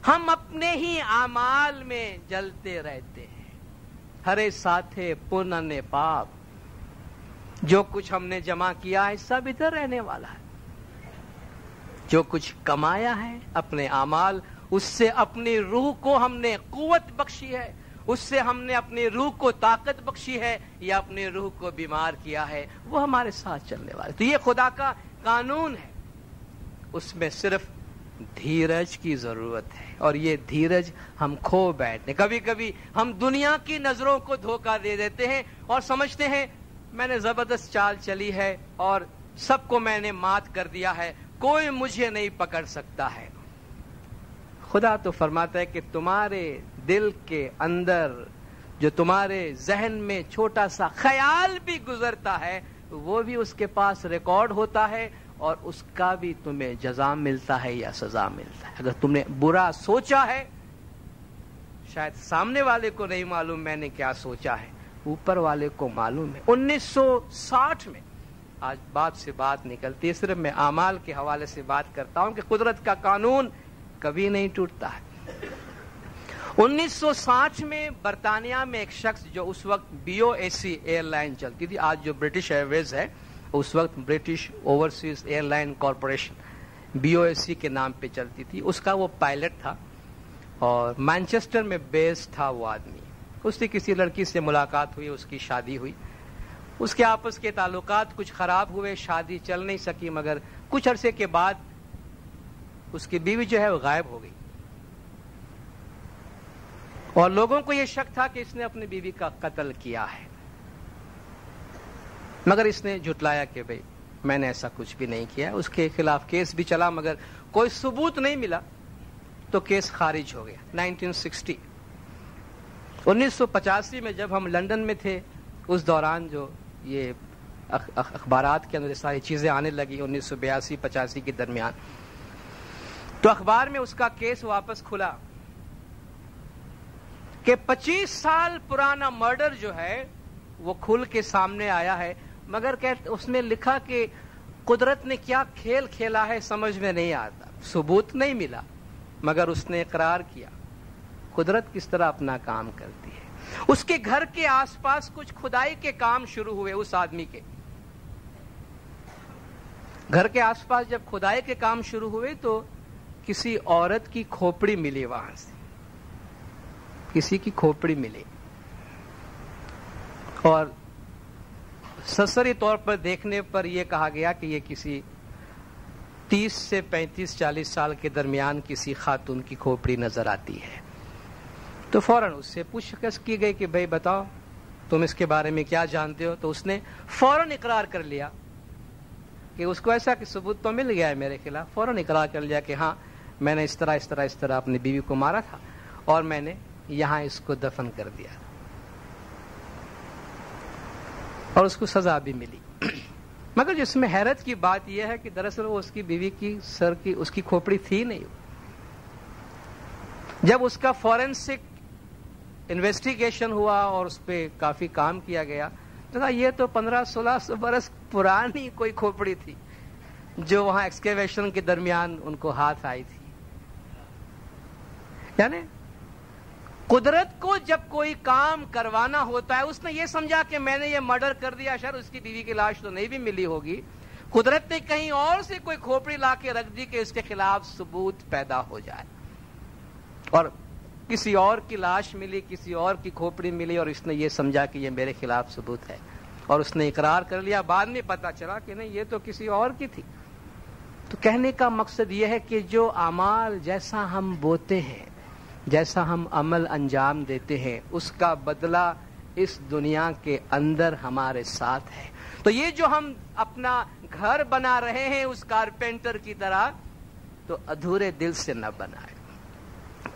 ہم اپنے ہی اعمال میں جلتے رہتے ہیں. ہرے ساتھے پن نے پاپ. جو کچھ ہم نے جمع کیا ہے سب ادھر رہنے والا ہے. جو کچھ کمایا ہے اپنے اعمال, اس سے اپنی روح کو ہم نے قوت بخشی ہے, اس سے ہم نے اپنی روح کو طاقت بخشی ہے یا اپنی روح کو بیمار کیا ہے, وہ ہمارے ساتھ چلنے والے. تو یہ خدا کا قانون ہے. اس میں صرف دھیرج کی ضرورت ہے, اور یہ دھیرج ہم کھو بیٹھتے. کبھی کبھی ہم دنیا کی نظروں کو دھوکہ دے دیتے ہیں اور سمجھتے ہیں میں نے زبردست چال چلی ہے اور سب کو میں نے مات کر دیا ہے, کوئی مجھے نہیں پکڑ سکتا ہے. خدا تو فرماتا ہے کہ تمہارے دل کے اندر جو تمہارے ذہن میں چھوٹا سا خیال بھی گزرتا ہے وہ بھی اس کے پاس ریکارڈ ہوتا ہے, اور اس کا بھی تمہیں جزا ملتا ہے یا سزا ملتا ہے. اگر تم نے برا سوچا ہے, شاید سامنے والے کو نہیں معلوم میں نے کیا سوچا ہے, اوپر والے کو معلوم ہے. 1960 میں آج بات سے بات نکلتی ہے، صرف میں اعمال کے حوالے سے بات کرتا ہوں کہ قدرت کا قانون کبھی نہیں ٹوٹتا ہے۔ 1960 میں برطانیہ میں ایک شخص جو اس وقت BOAC ایئر لائن چلتی تھی، آج جو برٹش ایئر ویز ہے، اس وقت British Overseas Airline Corporation BOAC کے نام پہ چلتی تھی، اس کا وہ پائلٹ تھا اور مانچسٹر میں بیس تھا وہ آدمی۔ اس سے کسی لڑکی سے ملاقات ہوئی، اس کی شادی ہوئی، اس کے آپس کے تعلقات کچھ خراب ہوئے، شادی چل نہیں سکی، مگر کچھ عرصے کے بعد اس کی بیوی جو ہے وہ غائب ہو گئی اور لوگوں کو یہ شک تھا کہ اس نے اپنی بیوی کا قتل کیا ہے، مگر اس نے جھٹلایا کہ بھئی میں نے ایسا کچھ بھی نہیں کیا۔ اس کے خلاف کیس بھی چلا مگر کوئی ثبوت نہیں ملا تو کیس خارج ہو گیا۔ 1985 میں جب ہم لندن میں تھے، اس دوران جو یہ اخبارات کے اندر ساری چیزیں آنے لگی 1982-85 کے درمیان، تو اخبار میں اس کا کیس واپس کھلا کہ 25 سال پرانا مرڈر جو ہے وہ کھل کے سامنے آیا ہے، مگر اس میں لکھا کہ قدرت نے کیا کھیل کھیلا ہے سمجھ میں نہیں آتا، ثبوت نہیں ملا مگر اس نے اقرار کیا۔ قدرت کس طرح اپنا کام کرتی ہے۔ اس کے گھر کے آس پاس کچھ کھدائی کے کام شروع ہوئے، اس آدمی کے گھر کے آس پاس جب کھدائی کے کام شروع ہوئے تو کسی عورت کی کھوپڑی ملی، وہاں سے کسی کی کھوپڑی ملی اور سرسری طور پر دیکھنے پر یہ کہا گیا کہ یہ کسی 30 سے 35-40 سال کے درمیان کسی خاتون کی کھوپڑی نظر آتی ہے۔ تو فوراً اس سے پوچھ گچھ کی گئی کہ بھئی بتاؤ تم اس کے بارے میں کیا جانتے ہو، تو اس نے فوراً اقرار کر لیا کہ اس کو ایسا کہ ثبوت تو مل گیا ہے میرے خلاف، فوراً اقرار کر لیا کہ ہاں میں نے اس طرح اپنی بیوی کو مارا تھا اور میں نے یہاں اس کو دفن کر دیا اور اس کو سزا بھی ملی۔ مگر جس میں حیرت کی بات یہ ہے کہ دراصل وہ اس کی بیوی کی سر کی اس کی کھوپڑی تھی نہیں۔ جب اس کا فورینسک انویسٹیگیشن ہوا اور اس پہ کافی کام کیا گیا تو یہ تو 1500-1600 برس پرانی کوئی کھوپڑی تھی جو وہاں ایکسکیویشن کے درمیان ان کو ہاتھ آئی تھی۔ یعنی قدرت کو جب کوئی کام کروانا ہوتا ہے، اس نے یہ سمجھا کہ میں نے یہ مرڈر کر دیا، شاید اس کی بیوی کی لاش تو نہیں بھی ملی ہوگی، قدرت نے کہیں اور سے کوئی کھوپڑی لا کے رکھ دی کہ اس کے خلاف ثبوت پیدا ہو جائے، اور کسی اور کی لاش ملی، کسی اور کی کھوپڑی ملی اور اس نے یہ سمجھا کہ یہ میرے خلاف ثبوت ہے اور اس نے اقرار کر لیا۔ بعد میں پتا چلا کہ نہیں، یہ تو کسی اور کی تھی۔ تو کہنے کا مقصد یہ ہے کہ جو اعمال جیسا ہم بوتے ہیں، جیسا ہم عمل انجام دیتے ہیں، اس کا بدلہ اس دنیا کے اندر ہمارے ساتھ ہے۔ تو یہ جو ہم اپنا گھر بنا رہے ہیں اس کارپینٹر کی طرح، تو ادھورے دل سے نہ بنائے،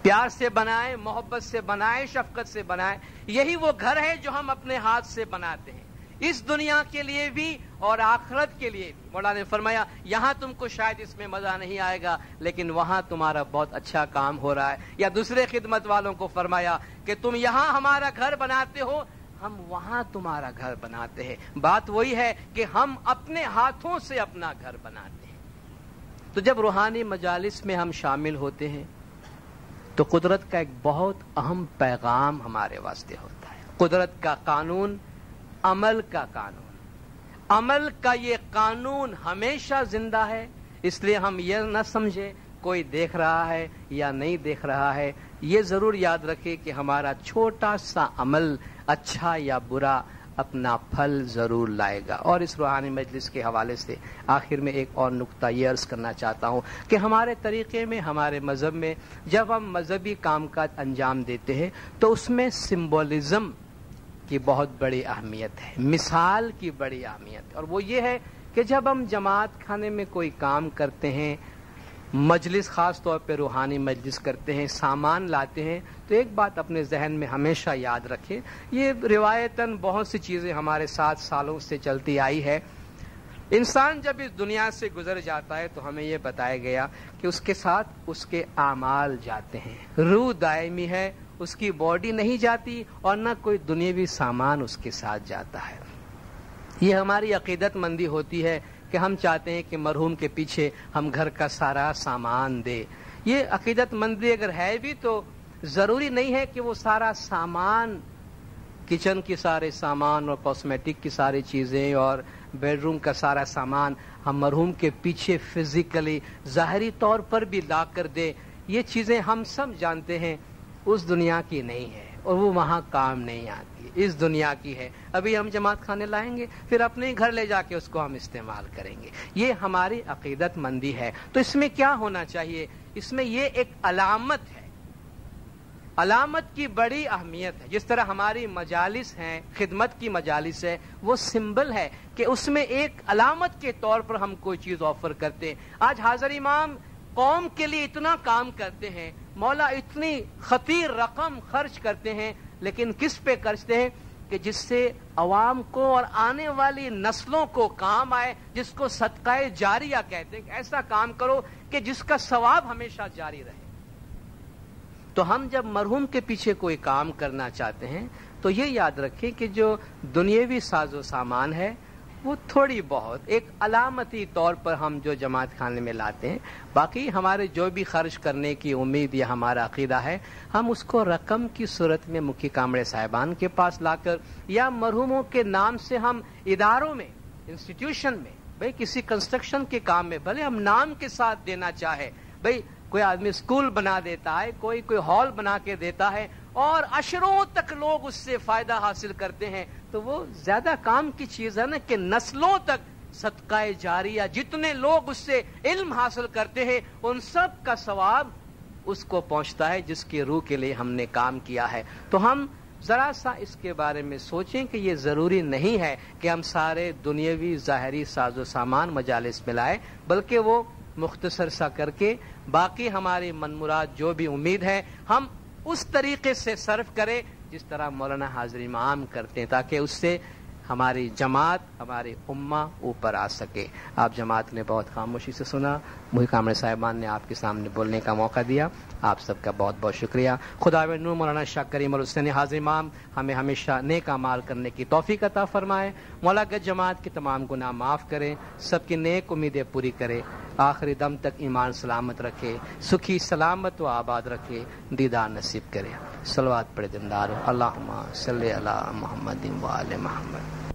پیار سے بنائے، محبت سے بنائے، شفقت سے بنائے۔ یہی وہ گھر ہے جو ہم اپنے ہاتھ سے بناتے ہیں، اس دنیا کے لیے بھی اور آخرت کے لیے بھی۔ مولانا نے فرمایا یہاں تم کو شاید اس میں مزہ نہیں آئے گا لیکن وہاں تمہارا بہت اچھا کام ہو رہا ہے۔ یا دوسرے خدمت والوں کو فرمایا کہ تم یہاں ہمارا گھر بناتے ہو، ہم وہاں تمہارا گھر بناتے ہیں۔ بات وہی ہے کہ ہم اپنے ہاتھوں سے اپنا گھر بناتے ہیں۔ تو جب روحانی مجالس میں ہم شامل ہوتے ہیں تو قدرت کا ایک بہت اہم پیغام ہمارے واسطے ہوتا ہے۔ قدرت کا قانون عمل کا قانون، عمل کا یہ قانون ہمیشہ زندہ ہے، اس لیے ہم یہ نہ سمجھے کوئی دیکھ رہا ہے یا نہیں دیکھ رہا ہے، یہ ضرور یاد رکھے کہ ہمارا چھوٹا سا عمل اچھا یا برا اپنا پھل ضرور لائے گا۔ اور اس روحانی مجلس کے حوالے سے آخر میں ایک اور نقطہ یہ عرض کرنا چاہتا ہوں کہ ہمارے طریقے میں، ہمارے مذہب میں جب ہم مذہبی کام کاج انجام دیتے ہیں تو اس میں سمبولزم کی بہت بڑی اہمیت ہے، مثال کی بڑی اہمیت ہے، اور وہ یہ ہے کہ جب ہم جماعت خانے میں کوئی کام کرتے ہیں، مجلس خاص طور پہ روحانی مجلس کرتے ہیں، سامان لاتے ہیں، تو ایک بات اپنے ذہن میں ہمیشہ یاد رکھیں، یہ روایتاً بہت سی چیزیں ہمارے ساتھ سالوں سے چلتی آئی ہے۔ انسان جب اس دنیا سے گزر جاتا ہے تو ہمیں یہ بتایا گیا کہ اس کے ساتھ اس کے اعمال جاتے ہیں، روح دائمی ہے، اس کی باڈی نہیں جاتی اور نہ کوئی دنیاوی سامان اس کے ساتھ جاتا ہے۔ یہ ہماری عقیدت مندی ہوتی ہے کہ ہم چاہتے ہیں کہ مرحوم کے پیچھے ہم گھر کا سارا سامان دے. یہ عقیدت مندی اگر ہے بھی تو ضروری نہیں ہے کہ وہ سارا سامان، کچن کی سارے سامان اور کاسمیٹک کی ساری چیزیں اور بیڈ روم کا سارا سامان ہم مرحوم کے پیچھے فزیکلی ظاہری طور پر بھی لا کر دے. یہ چیزیں ہم سب جانتے ہیں اس دنیا کی نہیں ہے اور وہ وہاں کام نہیں آتی، اس دنیا کی ہے. ابھی ہم جماعت خانے لائیں گے، پھر اپنے گھر لے جا کے اس کو ہم استعمال کریں گے. یہ ہماری عقیدت مندی ہے. تو اس میں کیا ہونا چاہیے؟ اس میں یہ ایک علامت ہے، علامت کی بڑی اہمیت ہے. جس طرح ہماری مجالس ہیں، خدمت کی مجالس ہے، وہ سمبل ہے کہ اس میں ایک علامت کے طور پر ہم کوئی چیز آفر کرتے ہیں. آج حاضر امام قوم کے لیے اتنا کام کرتے ہیں، مولا اتنی خطیر رقم خرچ کرتے ہیں، لیکن کس پہ خرچتے ہیں؟ کہ جس سے عوام کو اور آنے والی نسلوں کو کام آئے، جس کو صدقہ جاریہ کہتے ہیں. ایسا کام کرو کہ جس کا ثواب ہمیشہ جاری رہے. تو ہم جب مرحوم کے پیچھے کوئی کام کرنا چاہتے ہیں تو یہ یاد رکھیں کہ جو دنیاوی ساز و سامان ہے وہ تھوڑی بہت ایک علامتی طور پر ہم جو جماعت خانے میں لاتے ہیں، باقی ہمارے جو بھی خرچ کرنے کی امید یا ہمارا عقیدہ ہے ہم اس کو رقم کی صورت میں مکھی کامڑے صاحبان کے پاس لا کر یا مرحوموں کے نام سے ہم اداروں میں، انسٹیٹیوشن میں، بھئی کسی کنسٹرکشن کے کام میں بھلے ہم نام کے ساتھ دینا چاہے، بھئی کوئی آدمی اسکول بنا دیتا ہے، کوئی ہال بنا کے دیتا ہے اور عشروں تک لوگ اس سے فائدہ حاصل کرتے ہیں، تو وہ زیادہ کام کی چیز ہے نا کہ نسلوں تک صدقہ جاریہ، جتنے لوگ اس سے علم حاصل کرتے ہیں ان سب کا ثواب اس کو پہنچتا ہے جس کی روح کے لیے ہم نے کام کیا ہے. تو ہم ذرا سا اس کے بارے میں سوچیں کہ یہ ضروری نہیں ہے کہ ہم سارے دنیاوی ظاہری ساز و سامان مجالس میں لائیں، بلکہ وہ مختصر سا کر کے باقی ہماری من مراد جو بھی امید ہے ہم اس طریقے سے صرف کریں جس طرح مولانا حاضر امام کرتے ہیں، تاکہ اس سے ہماری جماعت، ہماری امہ اوپر آ سکے. آپ جماعت نے بہت خاموشی سے سنا، مکھی کامڑے صاحبان نے آپ کے سامنے بولنے کا موقع دیا. آپ سب کا بہت بہت شکریہ. خداوند نور مولانا شاہ کریم الحسین حاضر امام ہمیں ہمیشہ نیک اعمال کرنے کی توفیق عطا فرمائے. مولا گج جماعت کے تمام گناہ معاف کرے، سب کی نیک امیدیں پوری کرے، آخری دم تک ایمان سلامت رکھے، سکھی سلامت و آباد رکھے، دیدار نصیب کرے. صلوات پڑھے دمدارو. اللہم صلی علی محمد و آل محمد.